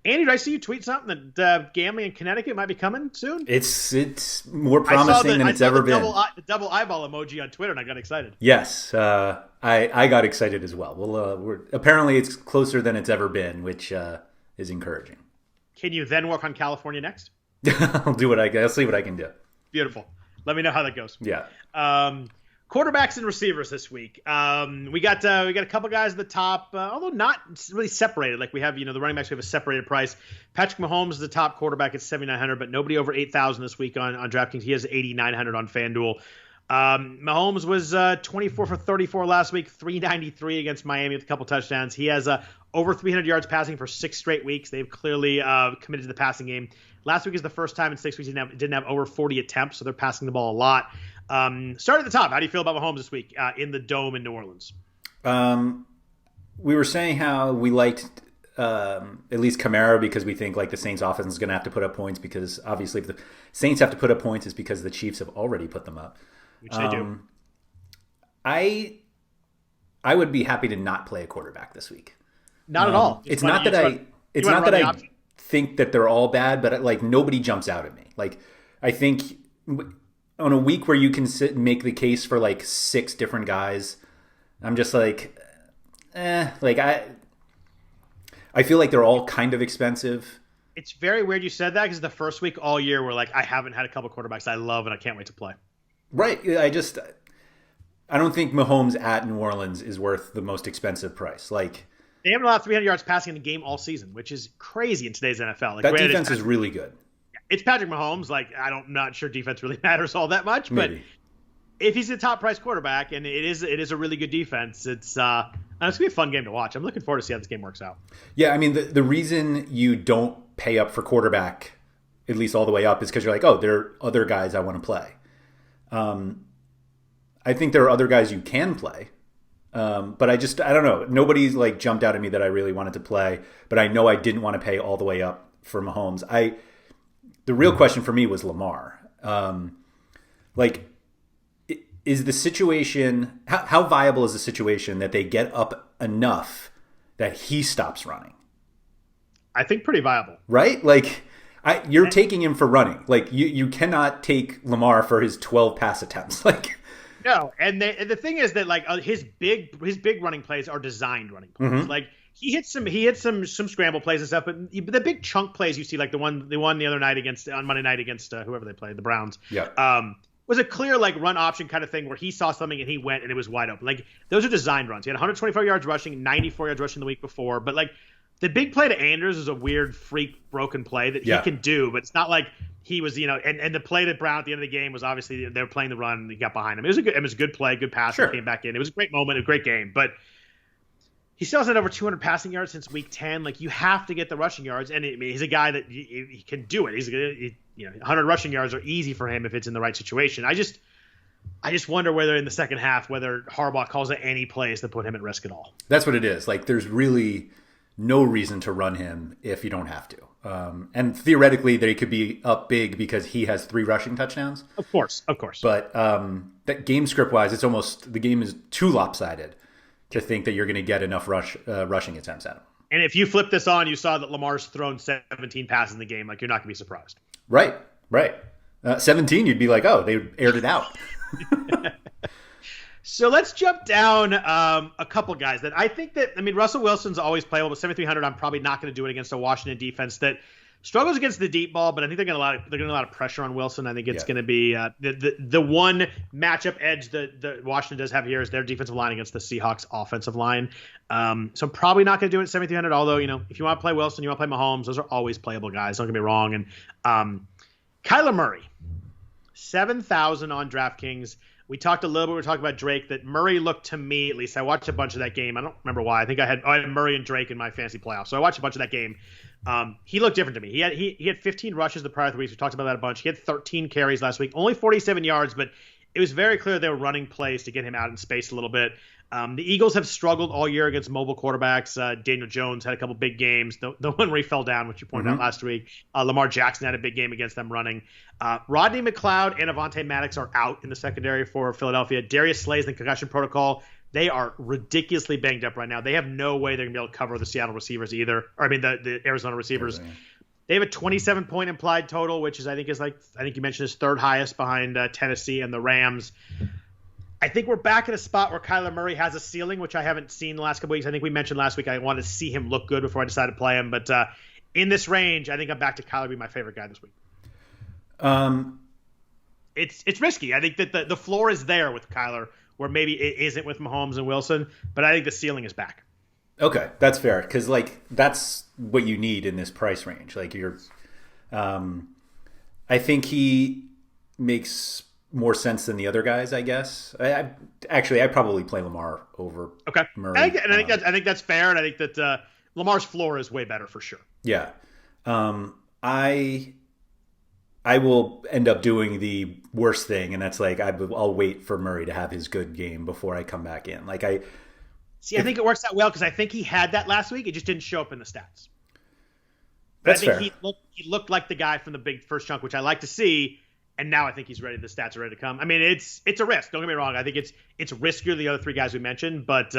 Andy, did I see you tweet something that gambling in Connecticut might be coming soon? It's more promising than it's ever been. The double eyeball emoji on Twitter, and I got excited. Yes, I got excited as well. Apparently it's closer than it's ever been, which is encouraging. Can you then work on California next? I'll see what I can do. Beautiful. Let me know how that goes. Yeah. Quarterbacks and receivers this week. We got a couple guys at the top, although not really separated. Like we have, the running backs, we have a separated price. Patrick Mahomes is the top quarterback at 7,900, but nobody over 8,000 this week on DraftKings. He has 8,900 on FanDuel. Mahomes was 24 for 34 last week, 393 against Miami with a couple touchdowns. He has over 300 yards passing for 6 straight weeks. They've clearly committed to the passing game. Last week is the first time in 6 weeks he didn't have over 40 attempts, so they're passing the ball a lot. Start at the top. How do you feel about Mahomes this week in the Dome in New Orleans? We were saying how we liked at least Kamara because we think like the Saints offense is going to have to put up points because obviously if the Saints have to put up points it's because the Chiefs have already put them up. Which they do. I would be happy to not play a quarterback this week. Not at all. It's not that I think that they're all bad, but like nobody jumps out at me. Like I think on a week where you can sit and make the case for like 6 different guys, I'm just like, like I feel like they're all kind of expensive. It's very weird you said that because the first week all year we're like, I haven't had a couple quarterbacks I love and I can't wait to play. Right. I don't think Mahomes at New Orleans is worth the most expensive price. Like they haven't allowed 300 yards passing in the game all season, which is crazy in today's NFL. Like, that defense is really good. It's Patrick Mahomes. Like I'm not sure defense really matters all that much, but Maybe. If he's a top price quarterback and it is a really good defense, it's gonna be a fun game to watch. I'm looking forward to see how this game works out. Yeah, I mean the reason you don't pay up for quarterback, at least all the way up, is because you're like, oh, there are other guys I want to play. I think there are other guys you can play, but I don't know. Nobody's like jumped out at me that I really wanted to play, but I know I didn't want to pay all the way up for Mahomes. The real question for me was Lamar. Is the situation how viable is the situation that they get up enough that he stops running? I think pretty viable, right? Like you're taking him for running. Like you cannot take Lamar for his 12 pass attempts. Like. No, and the thing is that like his big running plays are designed running plays. Mm-hmm. Like he hit some scramble plays and stuff, but the big chunk plays you see, like the one the other night on Monday night against whoever they played, the Browns. Yeah. Was a clear like run option kind of thing where he saw something and he went and it was wide open. Like those are designed runs. He had 124 yards rushing, 94 yards rushing the week before, but like the big play to Andrews is a weird freak broken play that he can do, but it's not like he was, and the play to Brown at the end of the game was obviously they were playing the run and he got behind him. It was a good play, good pass. Sure. And came back in. It was a great moment, a great game, but he still hasn't had over 200 passing yards since week 10. Like you have to get the rushing yards, and he's a guy that he can do it. 100 rushing yards are easy for him if it's in the right situation. I just wonder whether in the second half whether Harbaugh calls it any plays to put him at risk at all. That's what it is. Like there's really no reason to run him if you don't have to. And theoretically, they could be up big because he has 3 rushing touchdowns. Of course. But that game script wise, it's almost the game is too lopsided to think that you're going to get enough rushing attempts at him. And if you flip this on, you saw that Lamar's thrown 17 passes in the game. Like you're not going to be surprised. Right. 17, you'd be like, oh, they aired it out. So let's jump down a couple guys that I think that, Russell Wilson's always playable, but 7,300, I'm probably not going to do it against a Washington defense that struggles against the deep ball, but I think they're getting a lot of pressure on Wilson. I think it's going to be the one matchup edge that Washington does have here is their defensive line against the Seahawks offensive line. So I'm probably not going to do it at 7,300, although, if you want to play Wilson, you want to play Mahomes, those are always playable guys. Don't get me wrong. And Kyler Murray, 7,000 on DraftKings. We talked about Drake, that Murray looked to me, at least, I watched a bunch of that game. I don't remember why. I think I had Murray and Drake in my fantasy playoffs. So I watched a bunch of that game. He looked different to me. He had 15 rushes the prior 3 weeks. We talked about that a bunch. He had 13 carries last week, only 47 yards, but it was very clear they were running plays to get him out in space a little bit. The Eagles have struggled all year against mobile quarterbacks. Daniel Jones had a couple big games. The one where he fell down, which you pointed out last week. Lamar Jackson had a big game against them running. Rodney McLeod and Avonte Maddox are out in the secondary for Philadelphia. Darius Slay's in the concussion protocol. They are ridiculously banged up right now. They have no way they're going to be able to cover the Seattle receivers either. The Arizona receivers. They have a 27-point implied total, which is I think you mentioned is third highest behind Tennessee and the Rams. I think we're back at a spot where Kyler Murray has a ceiling, which I haven't seen the last couple weeks. I think we mentioned last week I wanted to see him look good before I decided to play him. But in this range, I think I'm back to Kyler being my favorite guy this week. It's risky. I think that the floor is there with Kyler, where maybe it isn't with Mahomes and Wilson. But I think the ceiling is back. Okay, that's fair because that's what you need in this price range. I think he makes more sense than the other guys, I guess. I probably play Lamar over Murray. I think that's fair, and I think that Lamar's floor is way better for sure. Yeah. I will end up doing the worst thing, and that's I'll wait for Murray to have his good game before I come back in. See, I think it works out well because I think he had that last week. It just didn't show up in the stats. But That's I think fair. he looked like the guy from the big first chunk, which I like to see. And now I think he's ready. The stats are ready to come. I mean, it's a risk. Don't get me wrong. I think it's riskier than the other three guys we mentioned, but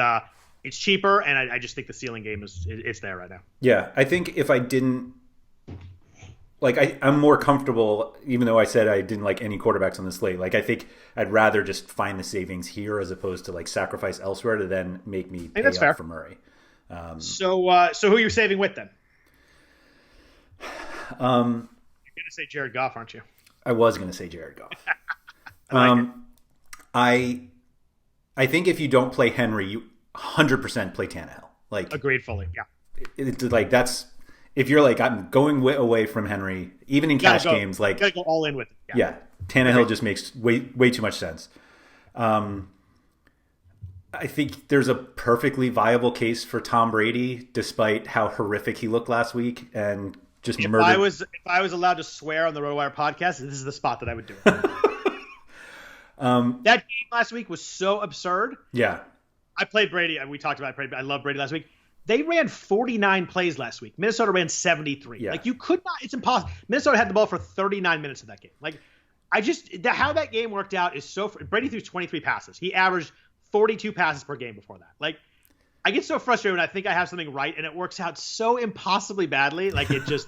it's cheaper, and I just think the ceiling game it's there right now. Yeah, I think if I didn't I'm more comfortable, even though I said I didn't like any quarterbacks on the slate. Like, I think I'd rather just find the savings here as opposed to like sacrifice elsewhere to then make me pay up fair. for Murray. So who are you saving with then? You're going to say Jared Goff, aren't you? I was going to say Jared Goff. I think if you don't play Henry, you 100% play Tannehill. Like, agreed fully. Yeah. It's like that's if you're like I'm going away from Henry, even in cash games. Like, you gotta go all in with it. Yeah, Tannehill just makes way too much sense. I think there's a perfectly viable case for Tom Brady, despite how horrific he looked last week and just murdered. If I was allowed to swear on the RotoWire podcast, this is the spot that I would do it. That game last week was so absurd. Yeah. I played Brady. We talked about Brady. I love Brady last week. They ran 49 plays last week. Minnesota ran 73. Yeah. Like, you could not. It's impossible. Minnesota had the ball for 39 minutes of that game. Like, how that game worked out is so. Brady threw 23 passes. He averaged 42 passes per game before that. Like, I get so frustrated when I think I have something right and it works out so impossibly badly. Like, it was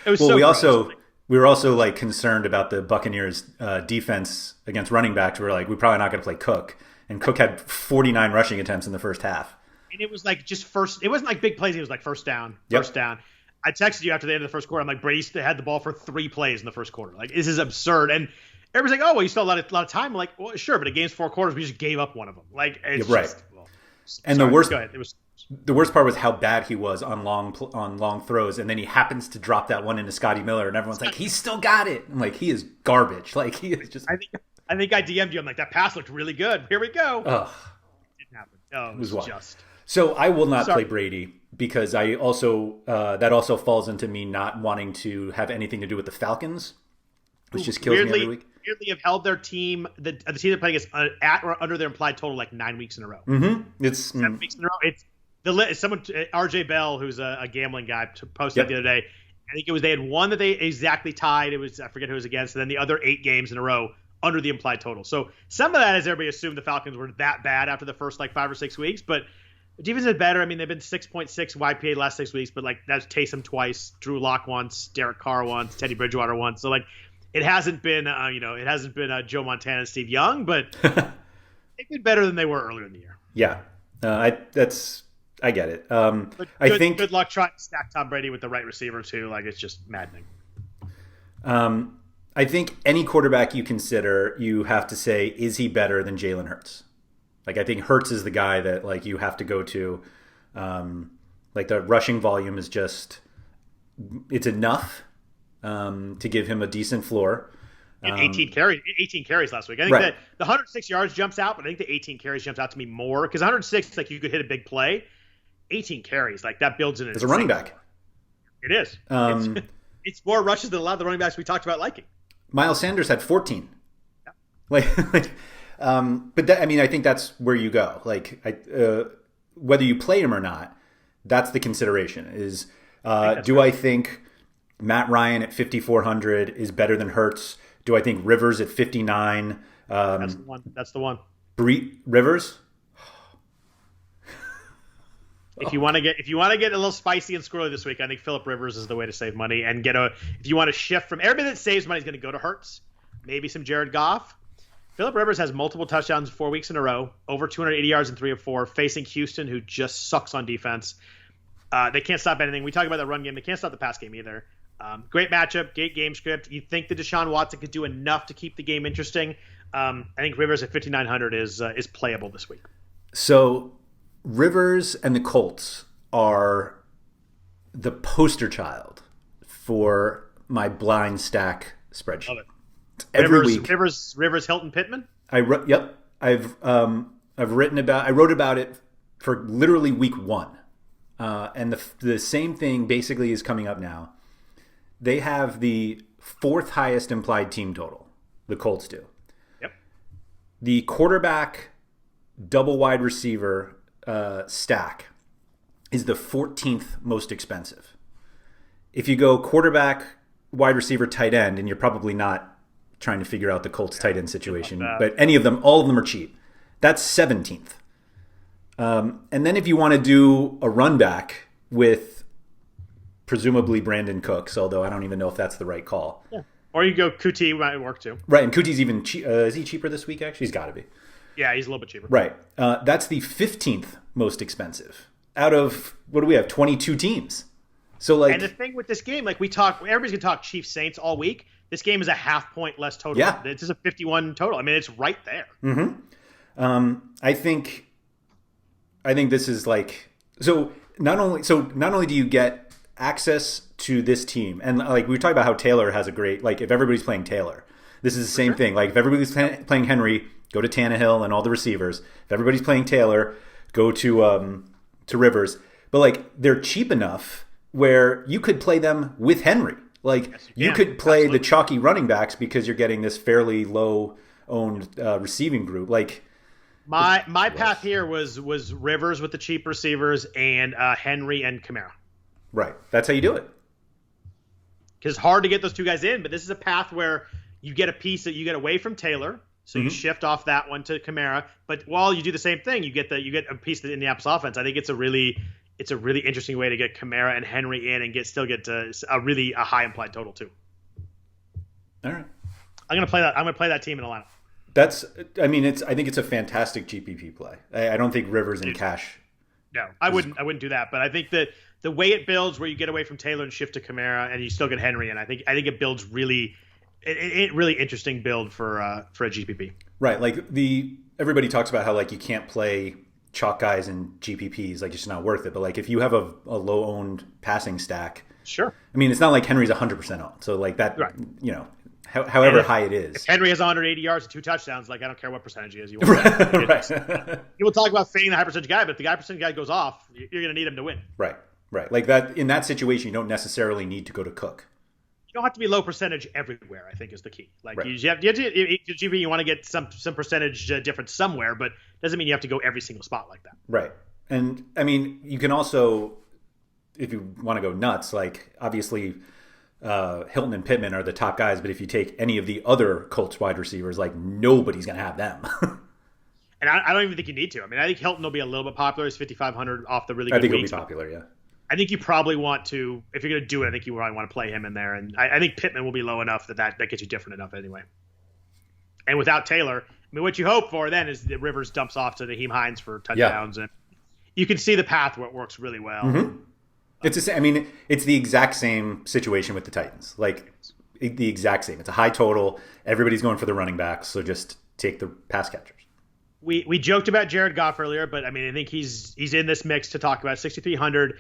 well, so. We were also like concerned about the Buccaneers defense against running backs. We were like, we're probably not going to play Cook, and Cook had 49 rushing attempts in the first half. And it was like just first. It wasn't like big plays. It was like first down. I texted you after the end of the first quarter. I'm like, Brady had the ball for 3 plays in the first quarter. Like, this is absurd. And everybody's like, oh, well, you still have a lot of time. I'm like, well, sure, but a game's 4 quarters. We just gave up one of them. Like, it's right. Just, well, and sorry, the worst. Go ahead. The worst part was how bad he was on long throws, and then he happens to drop that one into Scotty Miller, and everyone's like, he's still got it. I'm like, he is garbage. Like, he is just. I think I DM'd you. I'm like, that pass looked really good. Here we go. Ugh. It didn't happen. Oh, it was just. So I will not play Brady because I also that also falls into me not wanting to have anything to do with the Falcons, which just kills me every week. Weirdly have held their team, the team they're playing is at or under their implied total like 9 weeks in a row. Mm-hmm. It's 7 weeks in a row. It's someone RJ Bell, who's a gambling guy, posted the other day. I think it was they had one that they exactly tied. It was I forget who it was against, and then the other 8 games in a row under the implied total. So some of that is everybody assumed the Falcons were that bad after the first like 5 or 6 weeks, but the defense is better. I mean, they've been 6.6 YPA the last 6 weeks, but like that's Taysom twice, Drew Lock once, Derek Carr once, Teddy Bridgewater once. So like it hasn't been Joe Montana and Steve Young, but they've been better than they were earlier in the year. Yeah, I get it. But I think good luck trying to stack Tom Brady with the right receiver too. Like, it's just maddening. I think any quarterback you consider, you have to say, is he better than Jalen Hurts? Like, I think Hurts is the guy that like you have to go to. Like, the rushing volume is just it's enough to give him a decent floor. And 18 carries last week. I think that the 106 yards jumps out, but I think the 18 carries jumps out to me more because 106, like, you could hit a big play. 18 carries, like, that builds in as a running back. It is. It's more rushes than a lot of the running backs we talked about liking. Miles Sanders had 14. Yeah. But that, I mean, I think that's where you go. Like, whether you play him or not, that's the consideration. Is I think Matt Ryan at 5,400 is better than Hurts? Do I think Rivers at 59? That's the one. Rivers. If you want to get a little spicy and squirrely this week, I think Phillip Rivers is the way to save money and if you want to shift from everybody that saves money is going to go to Hurts, maybe some Jared Goff. Phillip Rivers has multiple touchdowns 4 weeks in a row, over 280 yards in 3 of 4, facing Houston, who just sucks on defense. They can't stop anything. We talk about the run game. They can't stop the pass game either. Great matchup, great game script. You think that Deshaun Watson could do enough to keep the game interesting. I think Rivers at 5,900 is playable this week. So Rivers and the Colts are the poster child for my blind stack spreadsheet. Love it. Every week. Rivers, Hilton, Pittman. I've written about. I wrote about it for literally week 1, and the same thing basically is coming up now. They have the 4th highest implied team total. The Colts do. Yep. The quarterback, double wide receiver, stack is the 14th most expensive. If you go quarterback, wide receiver, tight end, and you're probably not trying to figure out the Colts tight end situation, but any of them, all of them are cheap. That's 17th. And then if you want to do a run back with presumably Brandon Cooks, although I don't even know if that's the right call. Yeah. Or you go Kuti, might work too. Right, and Kuti's even is he cheaper this week? Actually, he's got to be. Yeah, he's a little bit cheaper. Right, that's the 15th most expensive out of what do we have? 22 teams. So like, and the thing with this game, like everybody's gonna talk Chiefs Saints all week. This game is a half point less total. Yeah, it's just a 51 total. I mean, it's right there. Mm-hmm. I think this is like not only do you get access to this team, and like we were talking about how Taylor has a great, like if everybody's playing Taylor, this is the same thing. Like if everybody's playing Henry, go to Tannehill and all the receivers. If everybody's playing Taylor, go to Rivers. But like they're cheap enough where you could play them with Henry. Like yes, you could play absolutely the chalky running backs because you're getting this fairly low owned receiving group. Like my path here was Rivers with the cheap receivers and Henry and Kamara. Right, that's how you do it. Because it's hard to get those two guys in, but this is a path where you get a piece that you get away from Taylor, so you shift off that one to Kamara. But while you do the same thing, you get a piece of the Indianapolis offense. I think it's a really interesting way to get Kamara and Henry in and still get to a high implied total too. All right, I'm gonna play that. I'm gonna play that team in a lineup. I think it's a fantastic GPP play. I don't think Rivers and cash. No, I wouldn't do that. But I think that the way it builds, where you get away from Taylor and shift to Kamara, and you still get Henry, and I think it builds really interesting build for a GPP. Right, like everybody talks about how like you can't play chalk guys in GPPs, like it's just not worth it. But like if you have a low owned passing stack, sure. I mean, it's not like Henry's 100% owned, so like that, right. However high it is. If Henry has 180 yards and 2 touchdowns, like I don't care what percentage he is. Right. People talk about fading the high percentage guy, but if the high percentage guy goes off, you're going to need him to win. Right. Like that in that situation, you don't necessarily need to go to Cook. You don't have to be low percentage everywhere, I think is the key. Like right. you have to, you want to get some percentage difference somewhere, but doesn't mean you have to go every single spot like that. Right. And I mean, you can also, if you want to go nuts, like obviously Hilton and Pittman are the top guys, but if you take any of the other Colts wide receivers, like nobody's going to have them. And I don't even think you need to. I mean, I think Hilton will be a little bit popular. He's 5,500 off the really good weeks. I think he'll be popular, yeah. I think you probably want to, if you're going to do it, I think you probably want to play him in there. And I think Pittman will be low enough that gets you different enough anyway. And without Taylor, I mean, what you hope for then is that Rivers dumps off to Naheem Hines for touchdowns. Yeah. And you can see the path where it works really well. Mm-hmm. It's the exact same situation with the Titans. Like the exact same. It's a high total. Everybody's going for the running backs, so just take the pass catchers. We joked about Jared Goff earlier, but I mean, I think he's in this mix to talk about 6,300.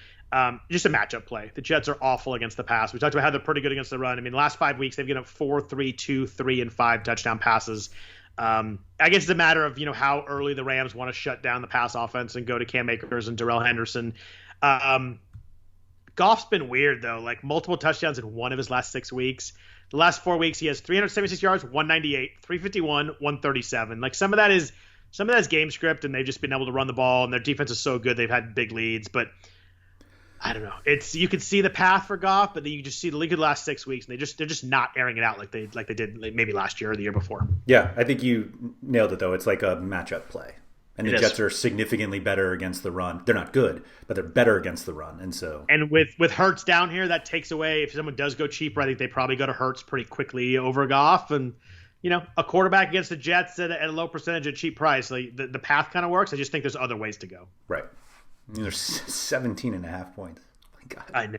Just a matchup play. The Jets are awful against the pass. We talked about how they're pretty good against the run. I mean, the last 5 weeks they've given up 4, 3, 2, 3, and 5 touchdown passes. I guess it's a matter of how early the Rams want to shut down the pass offense and go to Cam Akers and Darrell Henderson. Goff's been weird though, like multiple touchdowns in one of his last 6 weeks. The last 4 weeks he has 376 yards, 198, 351, 137. Like some of that is game script, and they've just been able to run the ball, and their defense is so good they've had big leads. But I don't know. You can see the path for Goff, but then you just see the league of the last 6 weeks, and they're just not airing it out like they did maybe last year or the year before. Yeah, I think you nailed it though. It's like a matchup play. And the Jets are significantly better against the run. They're not good, but they're better against the run. And with Hurts down here, that takes away, if someone does go cheaper, I think they probably go to Hurts pretty quickly over Goff. And, a quarterback against the Jets at a low percentage at cheap price, like the path kind of works. I just think there's other ways to go. Right. There's 17.5 points. Oh my God. I know.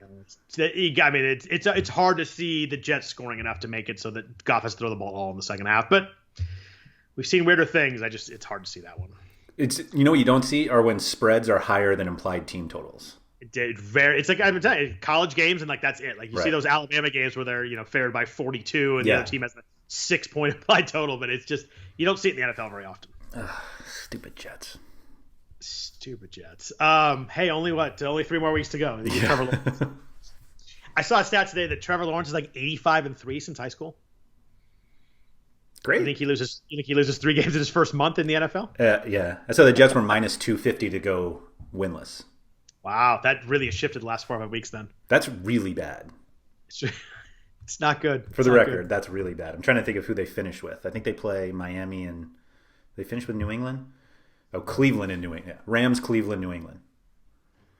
It's hard to see the Jets scoring enough to make it so that Goff has to throw the ball all in the second half. But we've seen weirder things. It's hard to see that one. It's what you don't see are when spreads are higher than implied team totals. It's like I've been telling you, college games, and like that's it. Like you see those Alabama games where they're favored by 42 and the other team has a 6-point implied total, but it's just you don't see it in the NFL very often. Stupid Jets. Hey, only 3 more weeks to go. Trevor Lawrence. I saw a stat today that Trevor Lawrence is like 85-3 since high school. Great. You think he loses 3 games in his first month in the NFL? Yeah. I saw the Jets were minus 250 to go winless. Wow, that really has shifted the last 4 or 5 weeks then. That's really bad. It's not good. For the record, that's really bad. I'm trying to think of who they finish with. I think they play Miami and they finish with New England. Oh, Cleveland and New England. Rams, Cleveland, New England.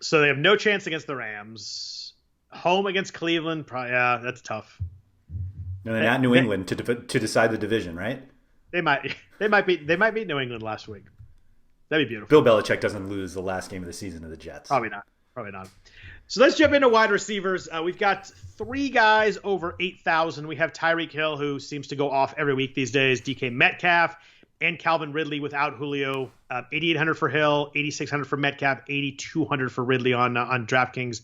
So they have no chance against the Rams. Home against Cleveland, yeah, that's tough. And then at New England to decide the division, right? They might beat New England last week. That'd be beautiful. Bill Belichick doesn't lose the last game of the season to the Jets. Probably not. So let's jump into wide receivers. We've got 3 guys over 8,000. We have Tyreek Hill, who seems to go off every week these days. DK Metcalf and Calvin Ridley without Julio. 8,800 for Hill, 8,600 for Metcalf, 8,200 for Ridley on DraftKings.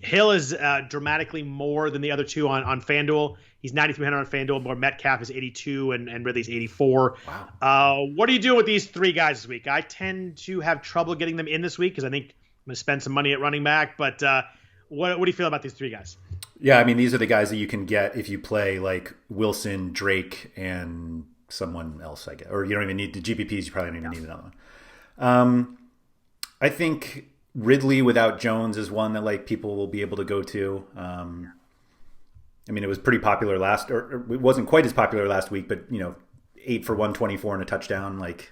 Hill is dramatically more than the other two on FanDuel. He's 9,300 on FanDuel. More Metcalf is 82 and Ridley's 84. Wow. What are you doing with these 3 guys this week? I tend to have trouble getting them in this week because I think I'm going to spend some money at running back. But what do you feel about these 3 guys? Yeah, I mean, these are the guys that you can get if you play like Wilson, Drake, and someone else, I guess. Or you don't even need the GPPs. You probably don't even need another one. I think Ridley without Jones is one that like people will be able to go to. I mean, it was pretty popular or it wasn't quite as popular last week, but 8 for 124 and a touchdown. Like,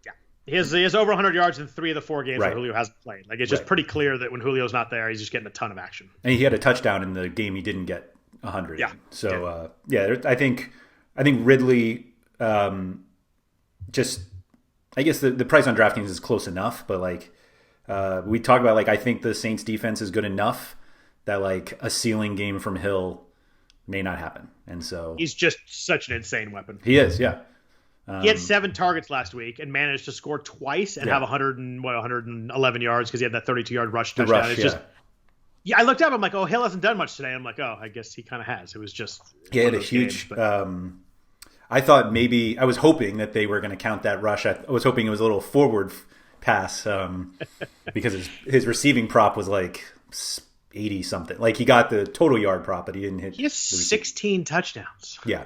yeah, he has over 100 yards in 3 of the 4 games right. where Julio hasn't played. Like, it's just pretty clear that when Julio's not there, he's just getting a ton of action. And he had a touchdown in the game he didn't get 100. Yeah. So I think Ridley. Just, I guess the price on DraftKings is close enough, but like we talk about, like I think the Saints defense is good enough that like a ceiling game from Hill may not happen, and so he's just such an insane weapon. He is, yeah. He had 7 targets last week and managed to score twice and have 111 yards because he had that 32-yard rush touchdown. I looked up. I'm like, oh, Hill hasn't done much today. I'm like, oh, I guess he kind of has. It was just he had a huge. I thought maybe I was hoping that they were going to count that rush. I was hoping it was a little forward pass because his receiving prop was like 80 something. Like he got the total yard prop, but he didn't hit. He has 16 touchdowns. Yeah,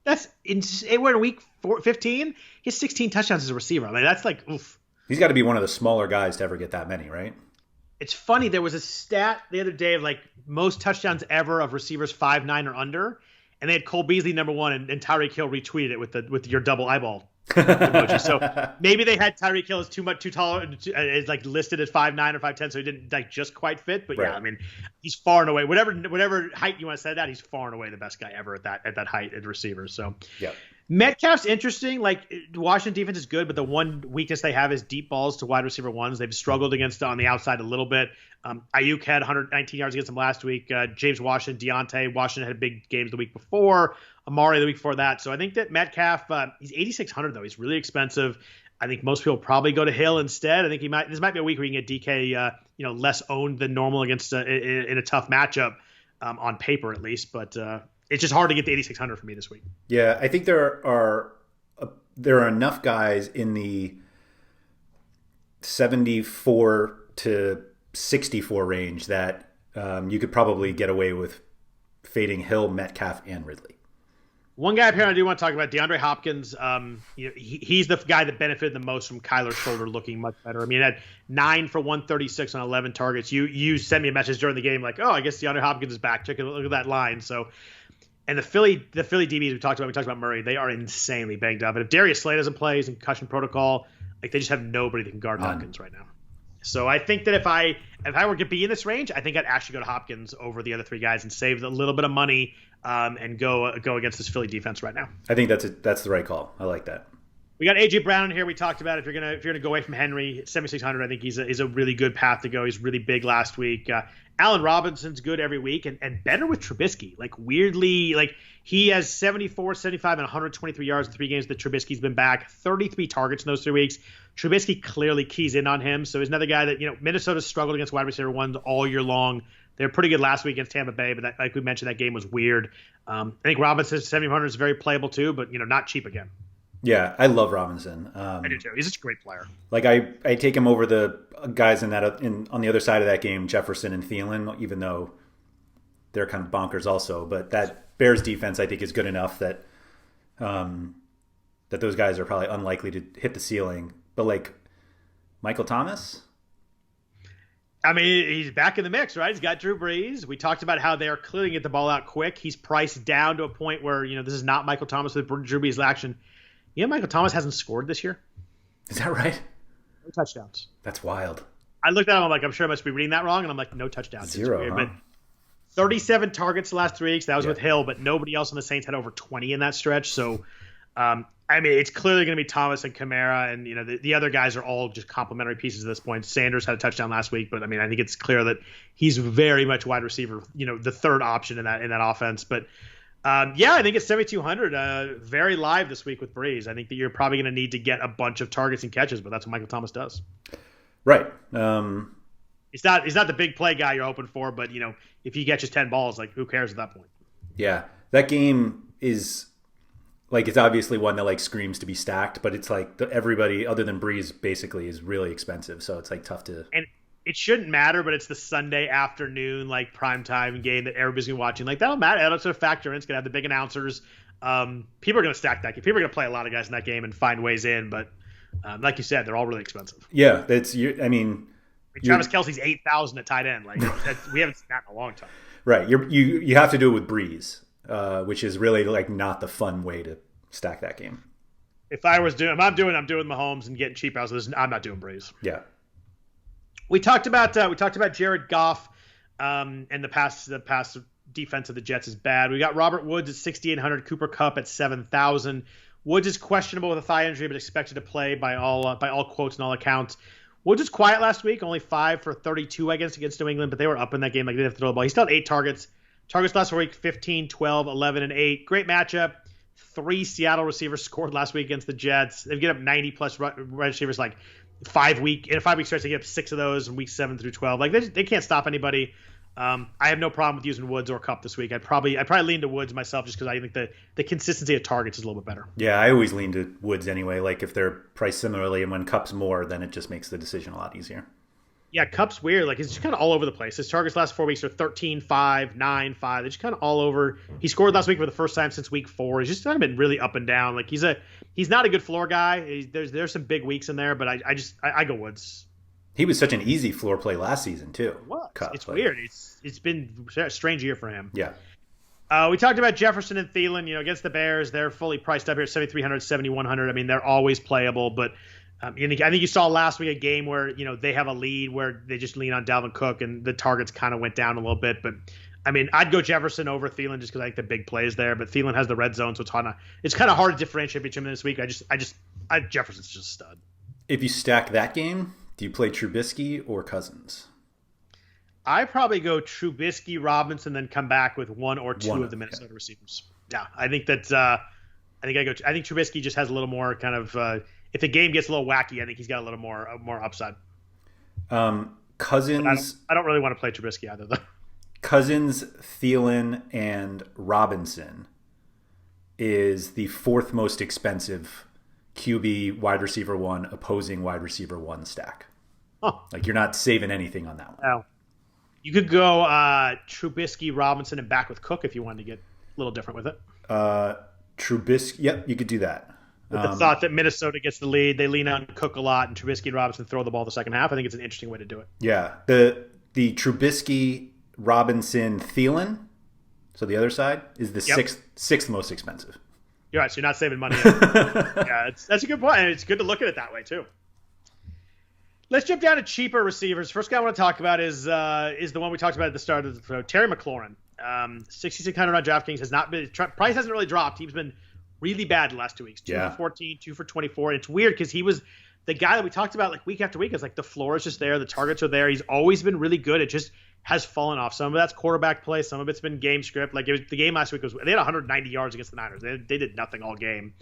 that's insane. We're in week 15. He has 16 touchdowns as a receiver. I mean, that's like oof. He's got to be one of the smaller guys to ever get that many, right? It's funny. There was a stat the other day of like most touchdowns ever of receivers 5'9" or under. And they had Cole Beasley number 1, and Tyreek Hill retweeted it with your double eyeball emoji. So maybe they had Tyreek Hill as too tall, is like listed as 5'9" or 5'10", so he didn't like just quite fit. But yeah, I mean, he's far and away whatever height you want to set that, he's far and away the best guy ever at that height at receiver. So yeah. Metcalf's interesting. Like Washington defense is good, but the one weakness they have is deep balls to wide receiver ones. They've struggled against on the outside a little bit. Ayuk had 119 yards against him last week. James Washington, Washington had big games the week before. Amari the week before that. So I think that Metcalf, he's 8,600 though. He's really expensive. I think most people probably go to Hill instead. I think this might be a week where you can get DK, less owned than normal against in a tough matchup on paper at least. But it's just hard to get the 8,600 for me this week. Yeah, I think there are enough guys in the 74 to 64 range that you could probably get away with fading Hill, Metcalf, and Ridley. One guy apparently I do want to talk about, DeAndre Hopkins. He's the guy that benefited the most from Kyler's shoulder looking much better. I mean, he had 9 for 136 on 11 targets. You sent me a message during the game like, oh, I guess DeAndre Hopkins is back. Look at that line. So, and the Philly DBs we talked about Murray, they are insanely banged up. And if Darius Slay doesn't play, he's in concussion protocol. Like they just have nobody that can guard Hopkins right now. So I think that if I were to be in this range, I think I'd actually go to Hopkins over the other 3 guys and save a little bit of money and go against this Philly defense right now. I think that's the right call. I like that. We got AJ Brown in here. We talked about if you're gonna go away from Henry, 7,600. I think he's a really good path to go. He's really big last week. Allen Robinson's good every week and better with Trubisky. Like weirdly, like he has 74, 75, and 123 yards in 3 games that Trubisky's been back. 33 targets in those 3 weeks. Trubisky clearly keys in on him. So he's another guy that, Minnesota struggled against wide receiver ones all year long. They were pretty good last week against Tampa Bay, but like we mentioned, that game was weird. I think Robinson's 7,100 is very playable too, but not cheap again. Yeah, I love Robinson. I do too. He's such a great player. Like I take him over the guys on the other side of that game, Jefferson and Thielen, even though they're kind of bonkers also. But that Bears defense, I think, is good enough that that those guys are probably unlikely to hit the ceiling. But like Michael Thomas, I mean, he's back in the mix, right? He's got Drew Brees. We talked about how they are clearly get the ball out quick. He's priced down to a point where, this is not Michael Thomas with Drew Brees' action. Michael Thomas hasn't scored this year. Is that right? No touchdowns. That's wild. I looked at him, I'm like, I'm sure I must be reading that wrong, and I'm like, no touchdowns. 0, huh? But 37 targets the last 3 weeks. That was with Hill, but nobody else on the Saints had over 20 in that stretch. So, it's clearly going to be Thomas and Kamara, and the other guys are all just complementary pieces at this point. Sanders had a touchdown last week, but I think it's clear that he's very much wide receiver, the third option in that offense. But I think it's 7,200. Very live this week with Brees. I think that you're probably going to need to get a bunch of targets and catches, but that's what Michael Thomas does. Right. He's not the big play guy you're hoping for, but if he catches 10 balls, like who cares at that point? Yeah, that game is like it's obviously one that like screams to be stacked, but it's like everybody other than Brees basically is really expensive, so it's like tough to. And it shouldn't matter, but it's the Sunday afternoon like primetime game that everybody's gonna be watching. Like that'll matter. That'll sort of factor in. It's gonna have the big announcers. People are gonna stack that game. People are gonna play a lot of guys in that game and find ways in, but like you said, they're all really expensive. Yeah, Travis Kelce's 8,000 at tight end. Like we haven't seen that in a long time. Right. You have to do it with Brees, which is really like not the fun way to stack that game. If I'm doing Mahomes and getting cheap houses, I'm not doing Brees. Yeah. We talked about Jared Goff, and the pass defense of the Jets is bad. We got Robert Woods at 6,800, Cooper Kupp at 7,000. Woods is questionable with a thigh injury, but expected to play by all quotes and all accounts. Woods was quiet last week, only 5 for 32 against New England, but they were up in that game. Like they didn't have to throw the ball. He still had 8 targets. Targets last week, 15, 12, 11, and 8. Great matchup. 3 Seattle receivers scored last week against the Jets. They've given up 90-plus wide receivers in a 5-week stretch. They get up 6 of those in week 7 through 12. Like they can't stop anybody. I have no problem with using Woods or Kupp this week. I'd probably lean to Woods myself just because I think the consistency of targets is a little bit better. Yeah, I always lean to Woods anyway. Like if they're priced similarly and when Kupp's more, then it just makes the decision a lot easier. Yeah, Kupp's weird. Like, he's just kind of all over the place. His targets last 4 weeks are 13, 5, 9, 5. They're just kind of all over. He scored last week for the first time since week 4. He's just kind of been really up and down. Like, he's not a good floor guy. There's some big weeks in there, but I go Woods. He was such an easy floor play last season, too. What? It's weird. It's been a strange year for him. Yeah. We talked about Jefferson and Thielen, against the Bears. They're fully priced up here at 7,300, 7,100. I mean, they're always playable, but I think you saw last week a game where, they have a lead where they just lean on Dalvin Cook and the targets kind of went down a little bit. But, I mean, I'd go Jefferson over Thielen just because I think the big plays there. But Thielen has the red zone, so it's kind of hard to differentiate between them this week. Jefferson's just a stud. If you stack that game, do you play Trubisky or Cousins? I probably go Trubisky, Robinson, then come back with one or two of the Minnesota receivers. Yeah, I think that I think Trubisky just has a little more kind of if the game gets a little wacky, I think he's got a little more upside. Cousins. I don't really want to play Trubisky either, though. Cousins, Thielen, and Robinson is the 4th most expensive QB wide receiver 1 opposing wide receiver 1 stack. Huh. Like you're not saving anything on that one. No. You could go Trubisky, Robinson, and back with Cook if you wanted to get a little different with it. Trubisky, yep, you could do that. With the thought that Minnesota gets the lead, they lean on Cook a lot, and Trubisky and Robinson throw the ball the second half. I think it's an interesting way to do it. Yeah, the Trubisky, Robinson, Thielen, so the other side is the sixth most expensive. You're right, so you're not saving money. Yeah, that's a good point, and it's good to look at it that way too. Let's jump down to cheaper receivers. First guy I want to talk about is the one we talked about at the start of the show, Terry McLaurin. 6,600 on DraftKings has not been. Price hasn't really dropped. He's been really bad the last 2 weeks. 2 for 14, 2 for 24. And it's weird because he was the guy that we talked about like week after week. It's like the floor is just there, the targets are there. He's always been really good. It just has fallen off. Some of that's quarterback play. Some of it's been game script. Like the game last week they had 190 yards against the Niners. They did nothing all game.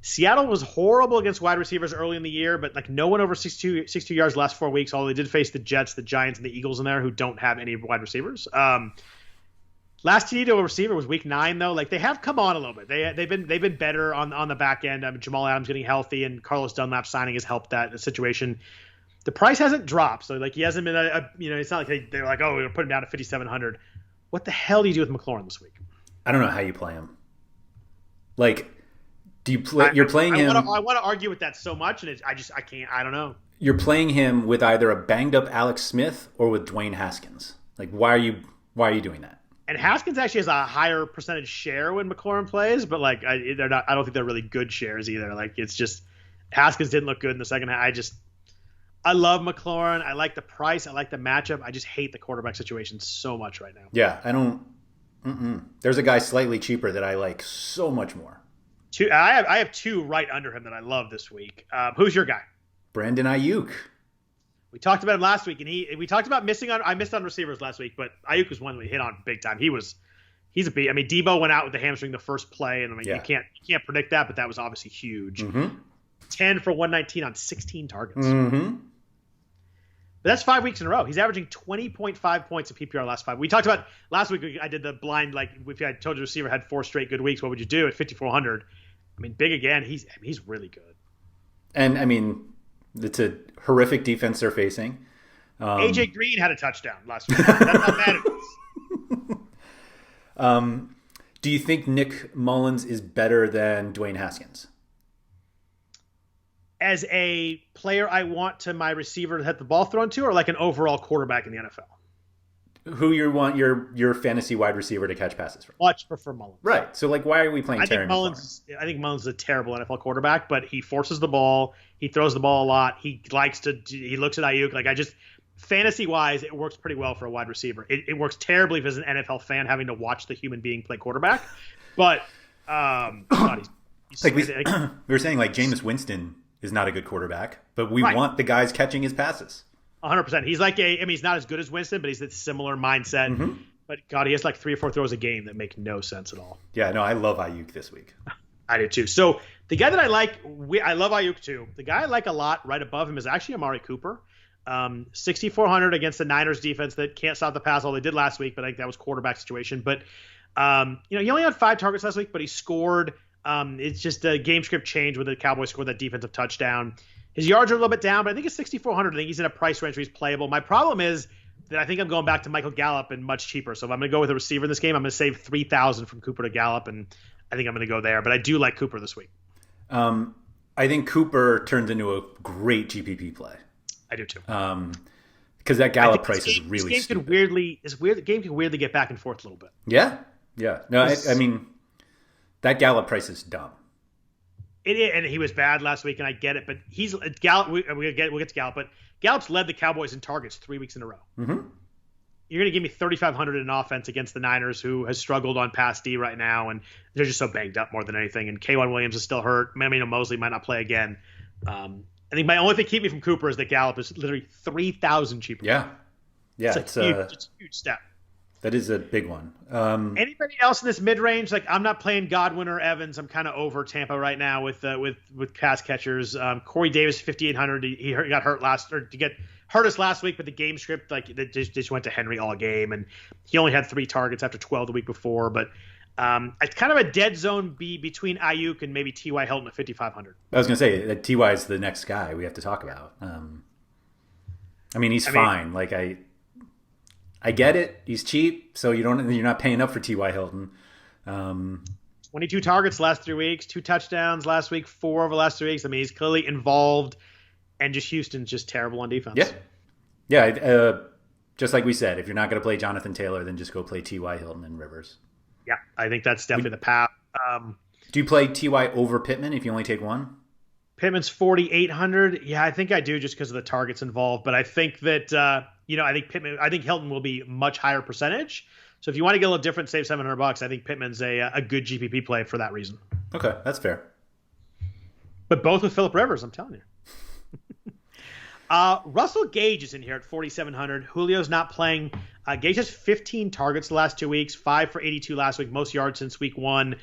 Seattle was horrible against wide receivers early in the year, but like no one over 62 yards the last 4 weeks. Although they did face the Jets, the Giants, and the Eagles in there who don't have any wide receivers. Last TD to a receiver was week 9 though. Like they have come on a little bit. They've been better on the back end. I mean, Jamal Adams getting healthy and Carlos Dunlap signing has helped that situation. The price hasn't dropped, so like he hasn't been it's not like they're like, oh, we're gonna put him down to 5,700. What the hell do you do with McLaurin this week? I don't know how you play him. Like You're playing him. I want to argue with that so much, and I can't. I don't know. You're playing him with either a banged up Alex Smith or with Dwayne Haskins. Like, why are you doing that? And Haskins actually has a higher percentage share when McLaurin plays, but like they're not. I don't think they're really good shares either. Like it's just Haskins didn't look good in the second half. I love McLaurin. I like the price. I like the matchup. I just hate the quarterback situation so much right now. Yeah, I don't. There's a guy slightly cheaper that I like so much more. I have two right under him that I love this week. Who's your guy? Brandon Ayuk. We talked about him last week, and we talked about I missed on receivers last week, but Ayuk was one we hit on big time. He's a beat. I mean, Debo went out with the hamstring the first play, and you can't predict that, but that was obviously huge. 10 for 119 on 16 targets. But that's 5 weeks in a row. He's averaging 20.5 points in PPR last 5. We talked about last week. I did the blind, like if I told you the receiver had 4 straight good weeks, what would you do at 5,400? I mean, big again. He's really good. And I mean, it's a horrific defense they're facing. AJ Green had a touchdown last week. That's how bad it was. Do you think Nick Mullins is better than Dwayne Haskins? As a player I want to my receiver to hit the ball thrown to, or like an overall quarterback in the NFL? Who you want your fantasy wide receiver to catch passes from? Much prefer Mullins. Right. So like, why are we playing Terry McLaurin? I think Mullins is a terrible NFL quarterback, but he forces the ball. He throws the ball a lot. He looks at Ayuk. Like fantasy wise, it works pretty well for a wide receiver. It works terribly if as an NFL fan having to watch the human being play quarterback. But God, he's like we were saying, like Jameis Winston is not a good quarterback, but we want the guys catching his passes. 100%. He's like he's not as good as Winston, but he's that similar mindset. But God, he has like 3 or 4 throws a game that make no sense at all. Yeah, no, I love Ayuk this week. I do too. So the guy that I like, I love Ayuk too. The guy I like a lot right above him is actually Amari Cooper. 6,400 against the Niners defense that can't stop the pass, all they did last week, but I think that was quarterback situation. But he only had 5 targets last week, but he scored. It's just a game script change when the Cowboys scored that defensive touchdown. His yards are a little bit down, but I think it's 6,400. I think he's in a price range where he's playable. My problem is that I think I'm going back to Michael Gallup and much cheaper. So if I'm going to go with a receiver in this game, I'm going to save 3,000 from Cooper to Gallup, and I think I'm going to go there. But I do like Cooper this week. I think Cooper turns into a great GPP play. I do too. Because that Gallup price is really this game stupid. The game can weirdly get back and forth a little bit. Yeah. No, I mean, that Gallup price is dumb. And he was bad last week, and I get it. But he's Gallup. We'll get to Gallup, but Gallup's led the Cowboys in targets 3 weeks in a row. You're going to give me 3,500 in offense against the Niners, who has struggled on pass D right now, and they're just so banged up more than anything. And K'Wan Williams is still hurt. Mosley might not play again. I think my only thing keeping me from Cooper is that Gallup is literally 3,000 cheaper. Yeah, it's a huge step. That is a big one. Anybody else in this mid-range? Like, I'm not playing Godwin or Evans. I'm kind of over Tampa right now with pass catchers. Corey Davis, 5,800. He got hurt hurt us last week, but the game script that just went to Henry all game, and he only had 3 targets after 12 the week before. But it's kind of a dead zone between Ayuk and maybe T.Y. Hilton at 5,500. I was going to say that T.Y. is the next guy we have to talk about. I mean, he's fine. Like I get it. He's cheap, so you're not paying up for T.Y. Hilton. 22 targets last 3 weeks, 2 touchdowns last week, 4 over the last 3 weeks. I mean, he's clearly involved, and just Houston's just terrible on defense. Yeah. Just like we said, if you're not going to play Jonathan Taylor, then just go play T.Y. Hilton and Rivers. Yeah, I think that's definitely the path. Do you play T.Y. over Pittman if you only take one? Pittman's 4,800. Yeah, I think I do just because of the targets involved. But I think that I think Hilton will be much higher percentage. So if you want to get a little different, save $700. I think Pittman's a good GPP play for that reason. Okay, that's fair. But both with Phillip Rivers, I'm telling you. Russell Gage is in here at 4,700. Julio's not playing. Gage has 15 targets the last 2 weeks, 5 for 82 last week, most yards since week 1.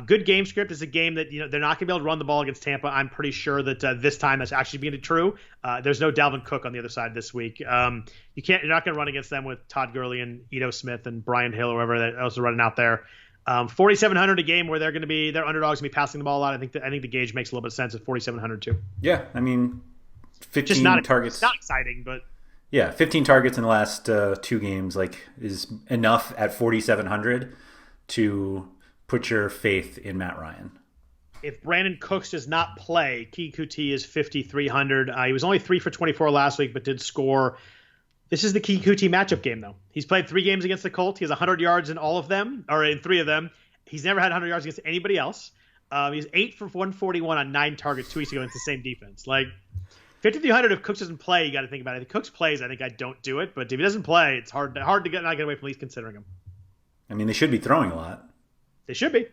Good game script. Is a game that they're not going to be able to run the ball against Tampa. I'm pretty sure that this time that's actually being true. There's no Dalvin Cook on the other side this week. You're not going to run against them with Todd Gurley and Ito Smith and Brian Hill or whoever that else are running out there. 4,700 a game where their underdogs going to be passing the ball a lot. I think the Gage makes a little bit of sense at 4,700 too. Yeah, I mean, 15 just not targets. It's not exciting, but yeah, 15 targets in the last 2 games is enough at 4,700 to put your faith in Matt Ryan. If Brandon Cooks does not play, Kikuchi is 5,300. He was only 3 for 24 last week, but did score. This is the Kikuchi matchup game, though. He's played 3 games against the Colts. He has 100 yards in all of them, or in 3 of them. He's never had 100 yards against anybody else. He's 8 for 141 on 9 targets 2 weeks ago against the same defense. Like, 5,300 if Cooks doesn't play, you got to think about it. If Cooks plays, I think I don't do it. But if he doesn't play, it's hard to not get away from at least considering him. I mean, they should be throwing a lot. They should be.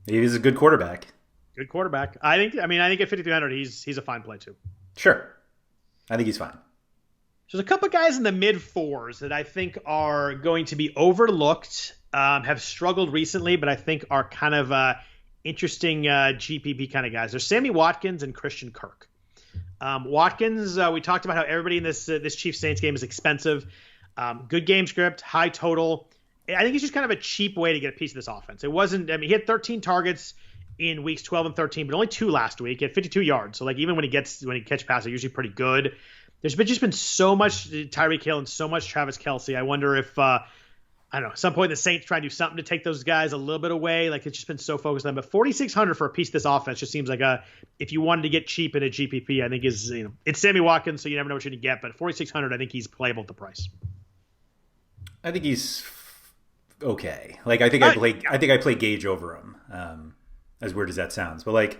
He's a good quarterback. Good quarterback. I think at 5,300, he's a fine play too. Sure. I think he's fine. So there's a couple guys in the mid 4s that I think are going to be overlooked, have struggled recently, but I think are kind of interesting GPP kind of guys. There's Sammy Watkins and Christian Kirk. Watkins, we talked about how everybody in this Chiefs Saints game is expensive. Good game script, high total. I think it's just kind of a cheap way to get a piece of this offense. It wasn't. He had 13 targets in weeks 12 and 13, but only 2 last week. He had 52 yards. So like even when he catch passes, they're usually pretty good. There's been so much Tyreek Hill and so much Travis Kelce. I wonder if I don't know, at some point the Saints try to do something to take those guys a little bit away. Like it's just been so focused on them. But 4,600 for a piece of this offense just seems like if you wanted to get cheap in a GPP, I think is it's Sammy Watkins, so you never know what you're going to get. But 4,600, I think he's playable at the price. I think he's okay. Like I think I play Gage over him. As weird as that sounds, but like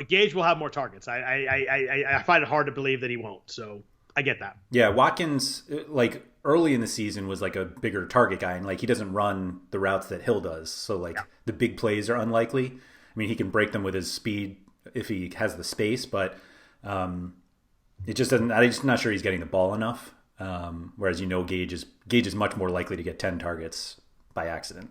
Gage will have more targets. I find it hard to believe that he won't. So I get that. Yeah, Watkins like early in the season was like a bigger target guy, and like he doesn't run the routes that Hill does. So like the big plays are unlikely. I mean, he can break them with his speed if he has the space, but it just doesn't. I'm just not sure he's getting the ball enough. Whereas Gage is much more likely to get 10 targets by accident.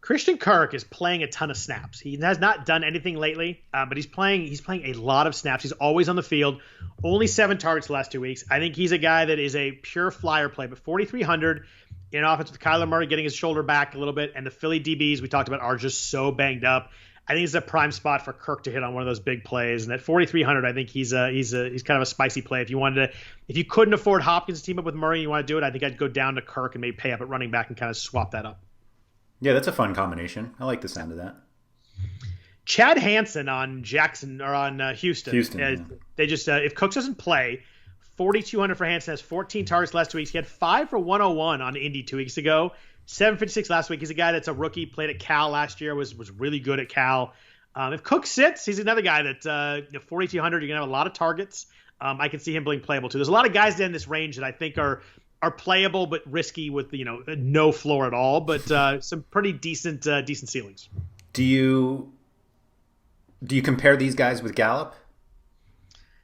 Christian Kirk is playing a ton of snaps. He has not done anything lately, but he's playing a lot of snaps. He's always on the field. Only 7 targets the last 2 weeks. I think he's a guy that is a pure flyer play. But 4,300 in offense with Kyler Murray getting his shoulder back a little bit, and the Philly DBs we talked about are just so banged up. I think it's a prime spot for Kirk to hit on one of those big plays. And at 4,300, I think he's kind of a spicy play. If you couldn't afford Hopkins to team up with Murray and you want to do it, I think I'd go down to Kirk and maybe pay up at running back and kind of swap that up. Yeah, that's a fun combination. I like the sound of that. Chad Hansen on Houston. Yeah. They just if Cooks doesn't play, 4,200 for Hansen, has 14 targets last 2 weeks. He had 5 for 101 on Indy 2 weeks ago. 756 last week. He's a guy that's a rookie, played at Cal last year, was really good at Cal. If Cook sits, he's another guy that 4,200, you're gonna have a lot of targets. I can see him being playable too. There's a lot of guys in this range that I think are playable but risky with no floor at all, but some pretty decent ceilings. Do you compare these guys with Gallup?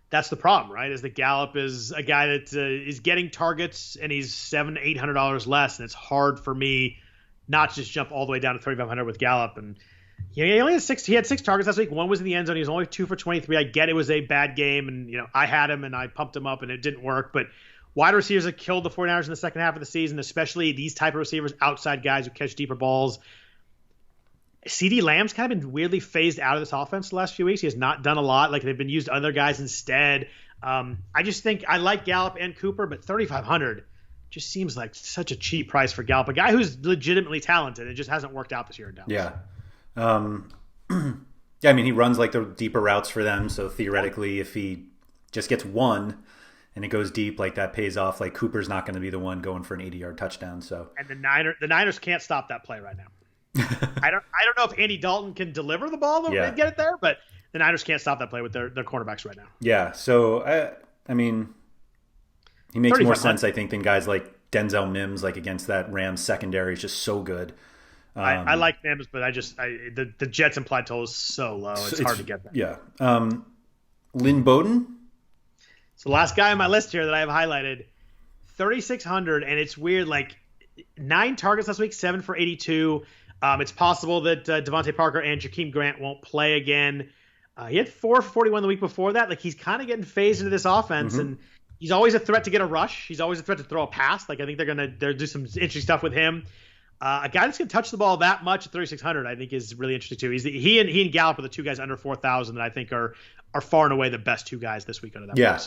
That's the problem, right? Is that Gallup is a guy that is getting targets and he's $700-800 less, and it's hard for me not to just jump all the way down to 3,500 with Gallup. And he only had 6. He had 6 targets last week. 1 was in the end zone. He was only 2 for 23. I get it was a bad game, and I had him and I pumped him up and it didn't work, but wide receivers have killed the 49ers in the second half of the season, especially these type of receivers, outside guys who catch deeper balls. CeeDee Lamb's kind of been weirdly phased out of this offense the last few weeks. He has not done a lot. Like they've been used other guys instead. I just think I like Gallup and Cooper, but 3,500 just seems like such a cheap price for Gallup, a guy who's legitimately talented. It just hasn't worked out this year in Dallas. Yeah. Yeah, I mean, he runs like the deeper routes for them. So theoretically, if he just gets one and it goes deep, like that pays off. Like Cooper's not going to be the one going for an 80-yard touchdown. So and the Niners can't stop that play right now. I don't know if Andy Dalton can deliver the ball and get it there, but the Niners can't stop that play with their cornerbacks right now. Yeah, so I mean, he makes more sense, I think, than guys like Denzel Mims, like against that Rams secondary is just so good. I like Mims, but the Jets implied total is so low, it's hard to get there. Yeah, Lynn Bowden. So the last guy on my list here that I have highlighted, 3,600, and it's weird. Like 9 targets last week, 7 for 82. It's possible that Devontae Parker and Jakeem Grant won't play again. He had 4 for 41 the week before that. Like he's kind of getting phased into this offense, and he's always a threat to get a rush. He's always a threat to throw a pass. Like I think they'll do some interesting stuff with him. A guy that's going to touch the ball that much at 3,600, I think, is really interesting too. He and Gallup are the 2 guys under 4,000 that I think are far and away the best 2 guys this week under that. Yeah,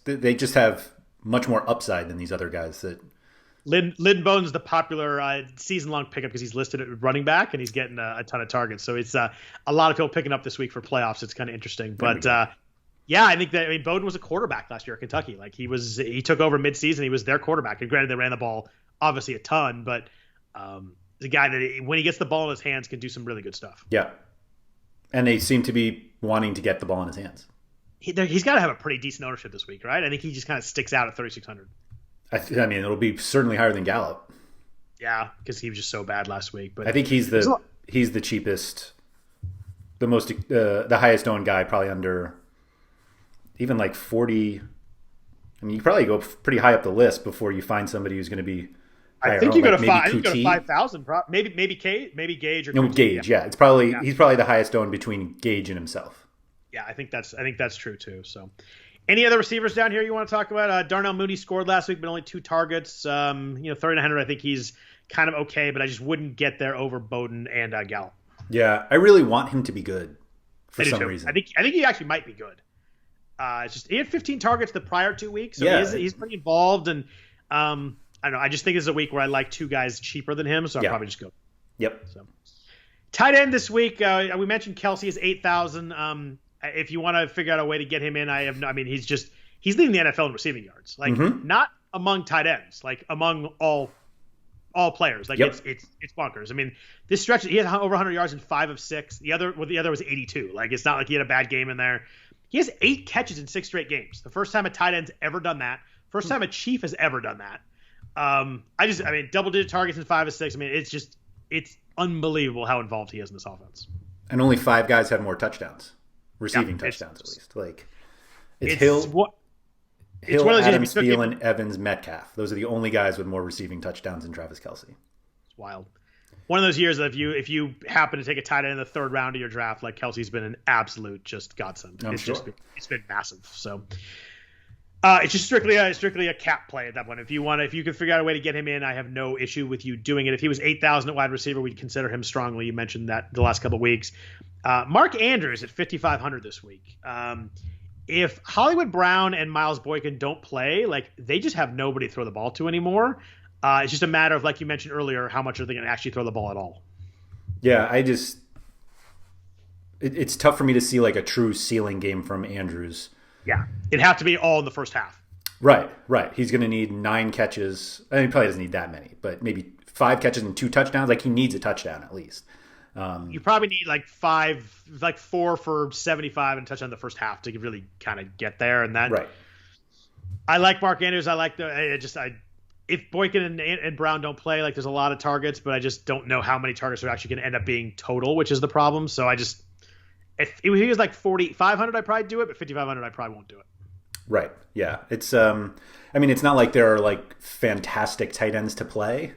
they just have much more upside than these other guys that Lynn Bowden's the popular season-long pickup because he's listed at running back and he's getting a ton of targets. So it's a lot of people picking up this week for playoffs. It's kind of interesting. But yeah, I think that Bowden was a quarterback last year at Kentucky. Like he took over midseason. He was their quarterback. And granted, they ran the ball obviously a ton, but the guy that when he gets the ball in his hands can do some really good stuff. Yeah, and they seem to be wanting to get the ball in his hands. He's got to have a pretty decent ownership this week, right? I think he just kind of sticks out at 3,600. I mean, it'll be certainly higher than Gallup. Yeah, because he was just so bad last week. But I think he's the cheapest, the highest owned guy, probably under even like 40. I mean, you probably go pretty high up the list before you find somebody who's going to be higher. I think you go to like 5,000. Maybe Gage or Gage. Yeah, it's probably he's probably the highest owned between Gage and himself. Yeah, I think that's true too. So. Any other receivers down here you want to talk about? Darnell Mooney scored last week, but only 2 targets. 3,900. I think he's kind of okay, but I just wouldn't get there over Bowden and Gallup. Yeah, I really want him to be good for some reason. I think he actually might be good. It's just he had 15 targets the prior 2 weeks, so he's pretty involved. And I don't know. I just think this is a week where I like 2 guys cheaper than him, so I'll probably just go. Yep. So tight end this week. We mentioned Kelsey is 8,000. If you want to figure out a way to get him in, he's leading the NFL in receiving yards. Like not among tight ends, like among all players. Like it's bonkers. I mean, this stretch he had over 100 yards in 5 of 6. The other was 82. Like it's not like he had a bad game in there. He has 8 catches in 6 straight games. The first time a tight end's ever done that. First time a Chief has ever done that. Double-digit targets in 5 of 6. I mean, it's unbelievable how involved he is in this offense. And only 5 guys have more touchdowns. Receiving touchdowns, at least. Like it's Hill, Adams, Thielen, Evans, Metcalf. Those are the only guys with more receiving touchdowns than Travis Kelce. It's wild. One of those years that if you happen to take a tight end in the 3rd round of your draft, like Kelce's been an absolute just godsend. It's been massive. So it's just strictly a cap play at that point. If you can figure out a way to get him in, I have no issue with you doing it. If he was 8,000 at wide receiver, we'd consider him strongly. You mentioned that the last couple of weeks. Mark Andrews at 5,500 this week. If Hollywood Brown and Miles Boykin don't play, like they just have nobody to throw the ball to anymore. It's just a matter of, like you mentioned earlier, how much are they going to actually throw the ball at all? Yeah, it's tough for me to see like a true ceiling game from Andrews. Yeah, it'd have to be all in the first half. Right. He's going to need 9 catches. I mean, he probably doesn't need that many, but maybe 5 catches and 2 touchdowns. Like he needs a touchdown at least. You probably need like 4 for 75 and touchdown the first half to really kind of get there. And that, right. I like Mark Andrews. I like if Boykin and Brown don't play, like there's a lot of targets, but I just don't know how many targets are actually going to end up being total, which is the problem. So if he was like 4,500, I'd probably do it, but 5,500, I probably won't do it. Right. Yeah. It's, it's not like there are like fantastic tight ends to play.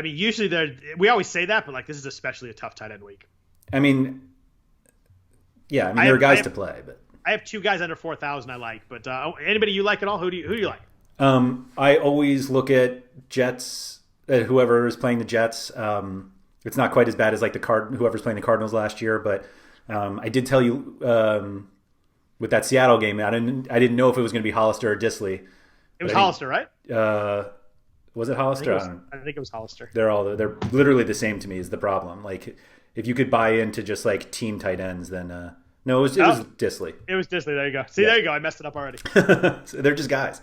Usually we always say that, but like this is especially a tough tight end week. There are guys to play, but I have 2 guys under 4,000 I like, but anybody you like at all? Who do you like? I always look at Jets, whoever is playing the Jets. It's not quite as bad as like whoever's playing the Cardinals last year, but I did tell you with that Seattle game, I didn't know if it was going to be Hollister or Disley. It was Hollister, right? Was it Hollister? I think it was Hollister. They're literally the same to me is the problem. Like if you could buy into just like team tight ends, then no, it was Disley. It was Disley. There you go. See, there you go. I messed it up already. So they're just guys.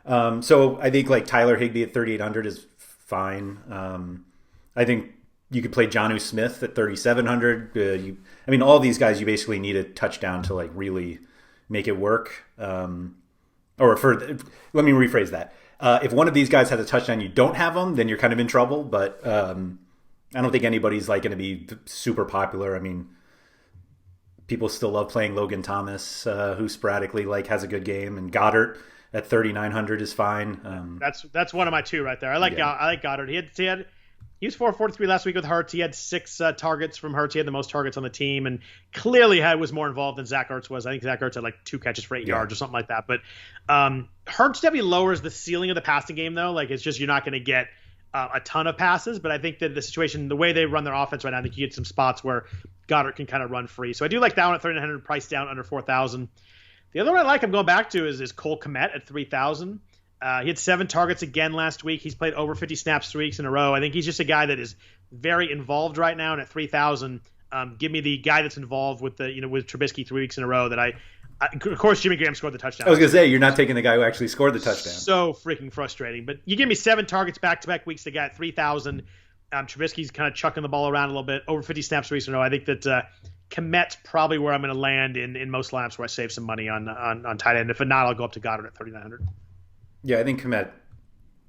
So I think like Tyler Higbee at 3,800 is fine. I think you could play Jonnu Smith at 3,700. All these guys, you basically need a touchdown to like really make it work. Let me rephrase that. If one of these guys has a touchdown, you don't have them, then you're kind of in trouble. But I don't think anybody's like going to be super popular. I mean, people still love playing Logan Thomas, who sporadically like has a good game, and Goddard at 3,900 is fine. That's one of my 2 right there. I like Goddard. He was 443 last week with Hurts. He had 6 targets from Hurts. He had the most targets on the team, and clearly was more involved than Zach Ertz was. I think Zach Ertz had like 2 catches for 8 yards or something like that. But Hurts definitely lowers the ceiling of the passing game, though. Like it's just you're not going to get a ton of passes. But I think that the situation, the way they run their offense right now, I think you get some spots where Goddard can kind of run free. So I do like that one at 3,900, price down under 4,000. The other one I like, I'm going back to is Cole Komet at 3,000. He had 7 targets again last week. He's played over 50 snaps 3 weeks in a row. I think he's just a guy that is very involved right now. And at 3,000, give me the guy that's involved with with Trubisky 3 weeks in a row. Of course, Jimmy Graham scored the touchdown. I was gonna say you're not taking the guy who actually scored the touchdown. So freaking frustrating. But you give me 7 targets back-to-back weeks. The guy at 3,000. Trubisky's kind of chucking the ball around a little bit. Over 50 snaps 3 weeks in a row. I think that Comet's probably where I'm going to land in most lineups where I save some money on tight end. If not, I'll go up to Goddard at 3,900. Yeah, I think Comet.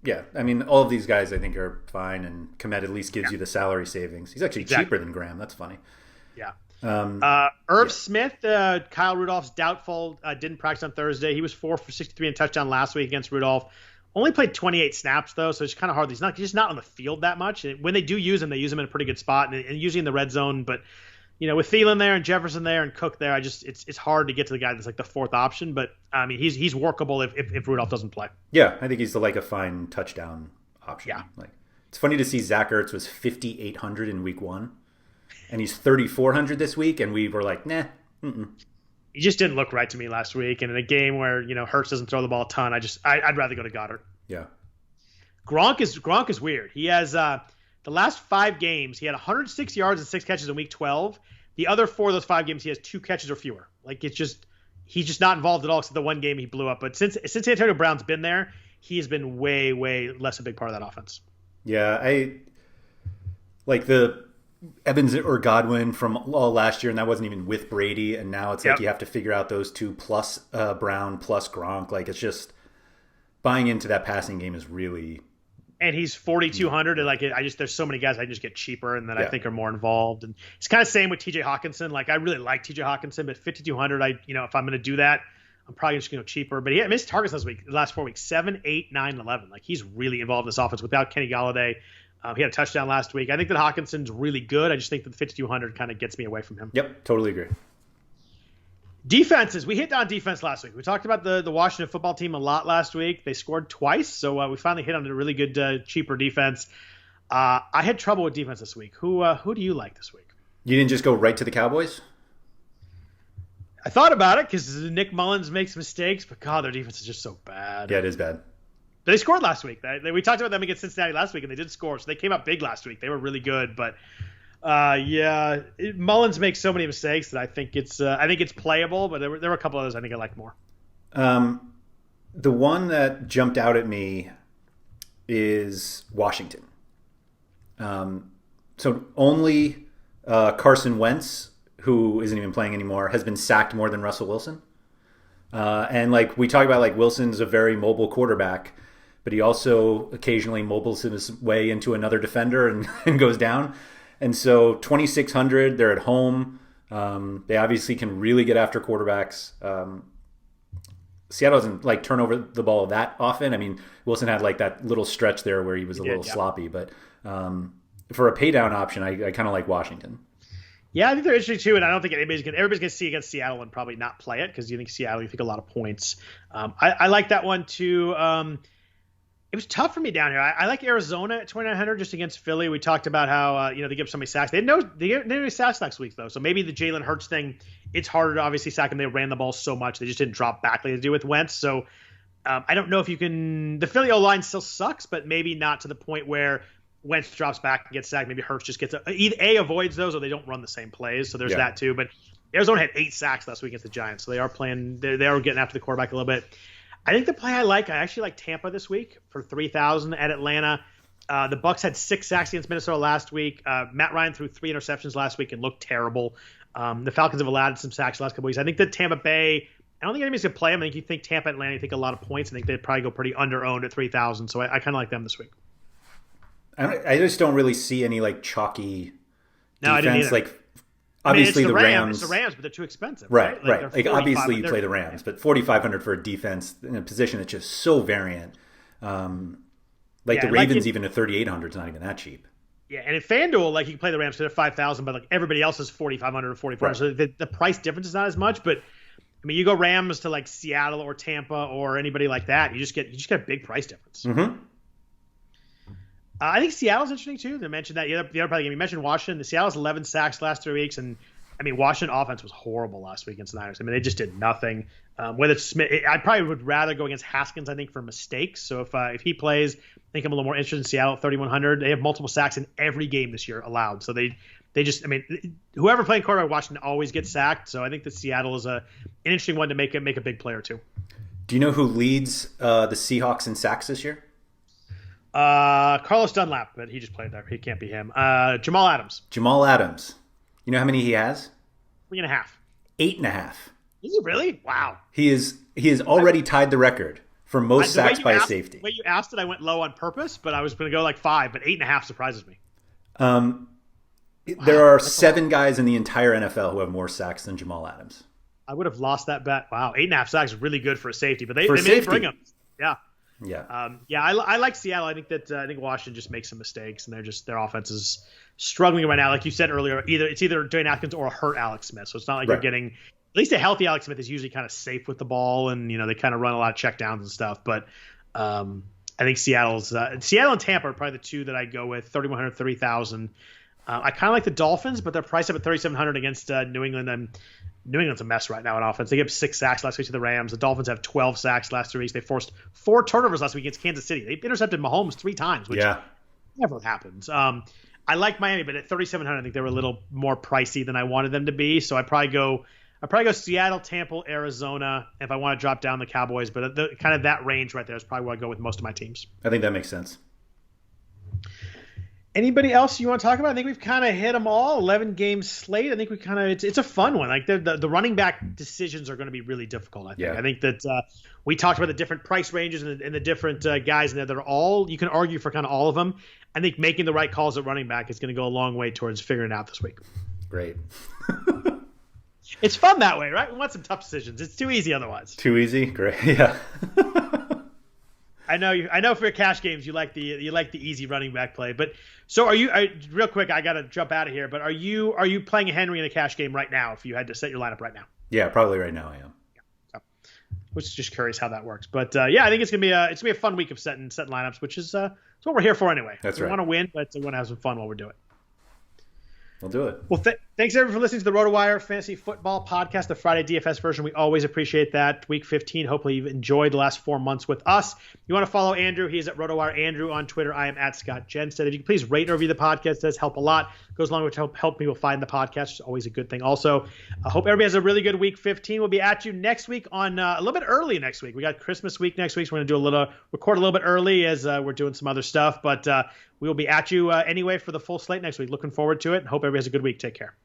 Yeah, I mean, all of these guys I think are fine, and Comet at least gives you the salary savings. He's actually cheaper than Graham. That's funny. Yeah. Irv Smith, Kyle Rudolph's doubtful. Didn't practice on Thursday. He was 4 for 63 and touchdown last week against Rudolph. Only played 28 snaps though, so it's kind of hard. He's just not on the field that much. When they do use him, they use him in a pretty good spot, and usually in the red zone. But with Thielen there and Jefferson there and Cook there, it's hard to get to the guy that's like the 4th option. But I mean, he's workable if Rudolph doesn't play. Yeah, I think he's like a fine touchdown option. Yeah, like it's funny to see Zach Ertz was 5,800 in week 1, and he's 3,400 this week, and we were like, nah. He just didn't look right to me last week, and in a game where Hurts doesn't throw the ball a ton, I'd rather go to Goddard. Yeah, Gronk is weird. He has the last 5 games he had 106 yards and 6 catches in week 12. The other 4 of those 5 games he has 2 catches or fewer. Like he's just not involved at all except the one game he blew up. But since Antonio Brown's been there, he has been way less a big part of that offense. Yeah, I like the Evans or Godwin from all last year, and that wasn't even with Brady, and now it's like you have to figure out those 2 plus Brown plus Gronk. Like it's just buying into that passing game is really. And he's 4,200, and like there's so many guys I just get cheaper and that I think are more involved. And it's kind of same with T.J. Hawkinson. Like I really like T.J. Hawkinson, but 5,200, if I'm going to do that, I'm probably just going to go cheaper. But he missed targets the last 4 weeks, 7, 8, 9, 11. Like he's really involved in this offense without Kenny Golladay. He had a touchdown last week. I think that Hawkinson's really good. I just think that the 5,200 kind of gets me away from him. Yep, totally agree. Defenses. We hit on defense last week. We talked about the Washington football team a lot last week. They scored twice, so we finally hit on a really good, cheaper defense. I had trouble with defense this week. Who do you like this week? You didn't just go right to the Cowboys? I thought about it because Nick Mullins makes mistakes, but God, their defense is just so bad. Yeah, it is bad. They scored last week. We talked about them against Cincinnati last week, and they did score, so they came up big last week. They were really good, but Mullins makes so many mistakes that I think it's playable, but there were a couple others I think I like more. The one that jumped out at me is Washington. So only Carson Wentz, who isn't even playing anymore, has been sacked more than Russell Wilson. And like we talk about, like Wilson's a very mobile quarterback, but he also occasionally mobiles his way into another defender and goes down. And so 2,600, they're at home. They obviously can really get after quarterbacks. Seattle doesn't like turn over the ball that often. I mean, Wilson had like that little stretch there where he was a little sloppy, but for a pay down option, I kind of like Washington. Yeah, I think they're interesting too, and I don't think everybody's going to see against Seattle and probably not play it because you think Seattle, you think a lot of points. I like that one too. It was tough for me down here. I like Arizona at 2,900 just against Philly. We talked about how they give so many sacks. They didn't any sacks next week though, so maybe the Jalen Hurts thing. It's harder to obviously sack them. They ran the ball so much they just didn't drop back like they do with Wentz. So I don't know if you can. The Philly O-line still sucks, but maybe not to the point where Wentz drops back and gets sacked. Maybe Hurts just gets either avoids those or they don't run the same plays. So there's that too. But Arizona had 8 sacks last week against the Giants, so they are playing. They are getting after the quarterback a little bit. I think the play I actually like Tampa this week for 3,000 at Atlanta. The Bucs had 6 sacks against Minnesota last week. Matt Ryan threw 3 interceptions last week and looked terrible. The Falcons have allowed some sacks the last couple weeks. I think that Tampa Bay, I don't think anybody's going to play them. I think you think Tampa, Atlanta, you think a lot of points. I think they'd probably go pretty under-owned at 3,000. So I kind of like them this week. I just don't really see any like chalky defense. I didn't either. Like obviously the Rams. It's the Rams, but they're too expensive. Right. Like obviously you play the Rams, but 4,500 for a defense in a position that's just so variant. The Ravens, even at 3,800 is not even that cheap. Yeah, and in FanDuel, like you can play the Rams because they're 5,000, but like everybody else is 4,500 or 4,400. Right. So the price difference is not as much. But I mean, you go Rams to like Seattle or Tampa or anybody like that, you just get a big price difference. Mm-hmm. I think Seattle's interesting too. They mentioned that the other probably game. You mentioned Washington. The Seattle's 11 sacks last 3 weeks, and I mean, Washington offense was horrible last week against the Niners. I mean, they just did nothing. Whether it's Smith, I probably would rather go against Haskins, I think, for mistakes. So if he plays, I think I'm a little more interested in Seattle at 3,100. They have multiple sacks in every game this year allowed. So they just, I mean, whoever playing quarterback Washington always gets sacked. So I think that Seattle is an interesting one to make a big play or two. Do you know who leads the Seahawks in sacks this year? Carlos Dunlap, but he just played there. He can't be him. Jamal Adams. Jamal Adams. You know how many he has? 3.5. 8.5. Is he really? Wow. He is already tied the record for most sacks by a safety. The way you asked it, I went low on purpose, but I was going to go like 5, but 8.5 surprises me. There are 7 guys in the entire NFL who have more sacks than Jamal Adams. I would have lost that bet. Wow, 8.5 sacks is really good for a safety, but they may bring him. Yeah. Yeah. I like Seattle. I think Washington just makes some mistakes, and their offense is struggling right now. Like you said earlier, it's either Dwayne Atkins or a hurt Alex Smith. So it's not like you're getting, at least a healthy Alex Smith is usually kind of safe with the ball, and they kind of run a lot of checkdowns and stuff. But I think Seattle and Tampa are probably the two that I go with. 3,100, 3,000. I kind of like the Dolphins, but they're priced up at 3,700 against New England, and New England's a mess right now in offense. They gave 6 sacks last week to the Rams. The Dolphins have 12 sacks last 3 weeks. They forced 4 turnovers last week against Kansas City. They intercepted Mahomes 3 times, which never happens. I like Miami, but at 3,700, I think they were a little more pricey than I wanted them to be. So I probably go Seattle, Tampa, Arizona if I want to drop down the Cowboys. But kind of that range right there is probably where I go with most of my teams. I think that makes sense. Anybody else you want to talk about? I think we've kind of hit them all. 11-game slate. I think we kind of it's a fun one. Like the running back decisions are going to be really difficult. I think. Yeah. I think that we talked about the different price ranges and the different guys in there that are all, you can argue for kind of all of them. I think making the right calls at running back is going to go a long way towards figuring it out this week. Great. It's fun that way, right? We want some tough decisions. It's too easy otherwise. Too easy? Great. Yeah. I know for your cash games you like the easy running back play, but so are you? Real quick, I got to jump out of here. But are you playing a Henry in a cash game right now? If you had to set your lineup right now, yeah, probably right now I am. I was just curious how that works, but yeah, I think it's gonna be a fun week of setting lineups, which is it's what we're here for anyway. That's we right. Want to win, but we want to have some fun while we're doing it. We'll do it. Well, thanks everyone for listening to the RotoWire Fantasy Football Podcast, the Friday DFS version. We always appreciate that. Week 15. Hopefully you've enjoyed the last 4 months with us. You want to follow Andrew? He is at RotoWire Andrew on Twitter. I am at Scott Jenstad. If you can please rate and review the podcast, it does help a lot. It goes along with help people find the podcast, which is always a good thing. Also, I hope everybody has a really good week 15. We'll be at you next week on a little bit early next week. We got Christmas week next week, so we're going to record a little bit early as we're doing some other stuff. But we will be at you anyway for the full slate next week. Looking forward to it. Hope everybody has a good week. Take care.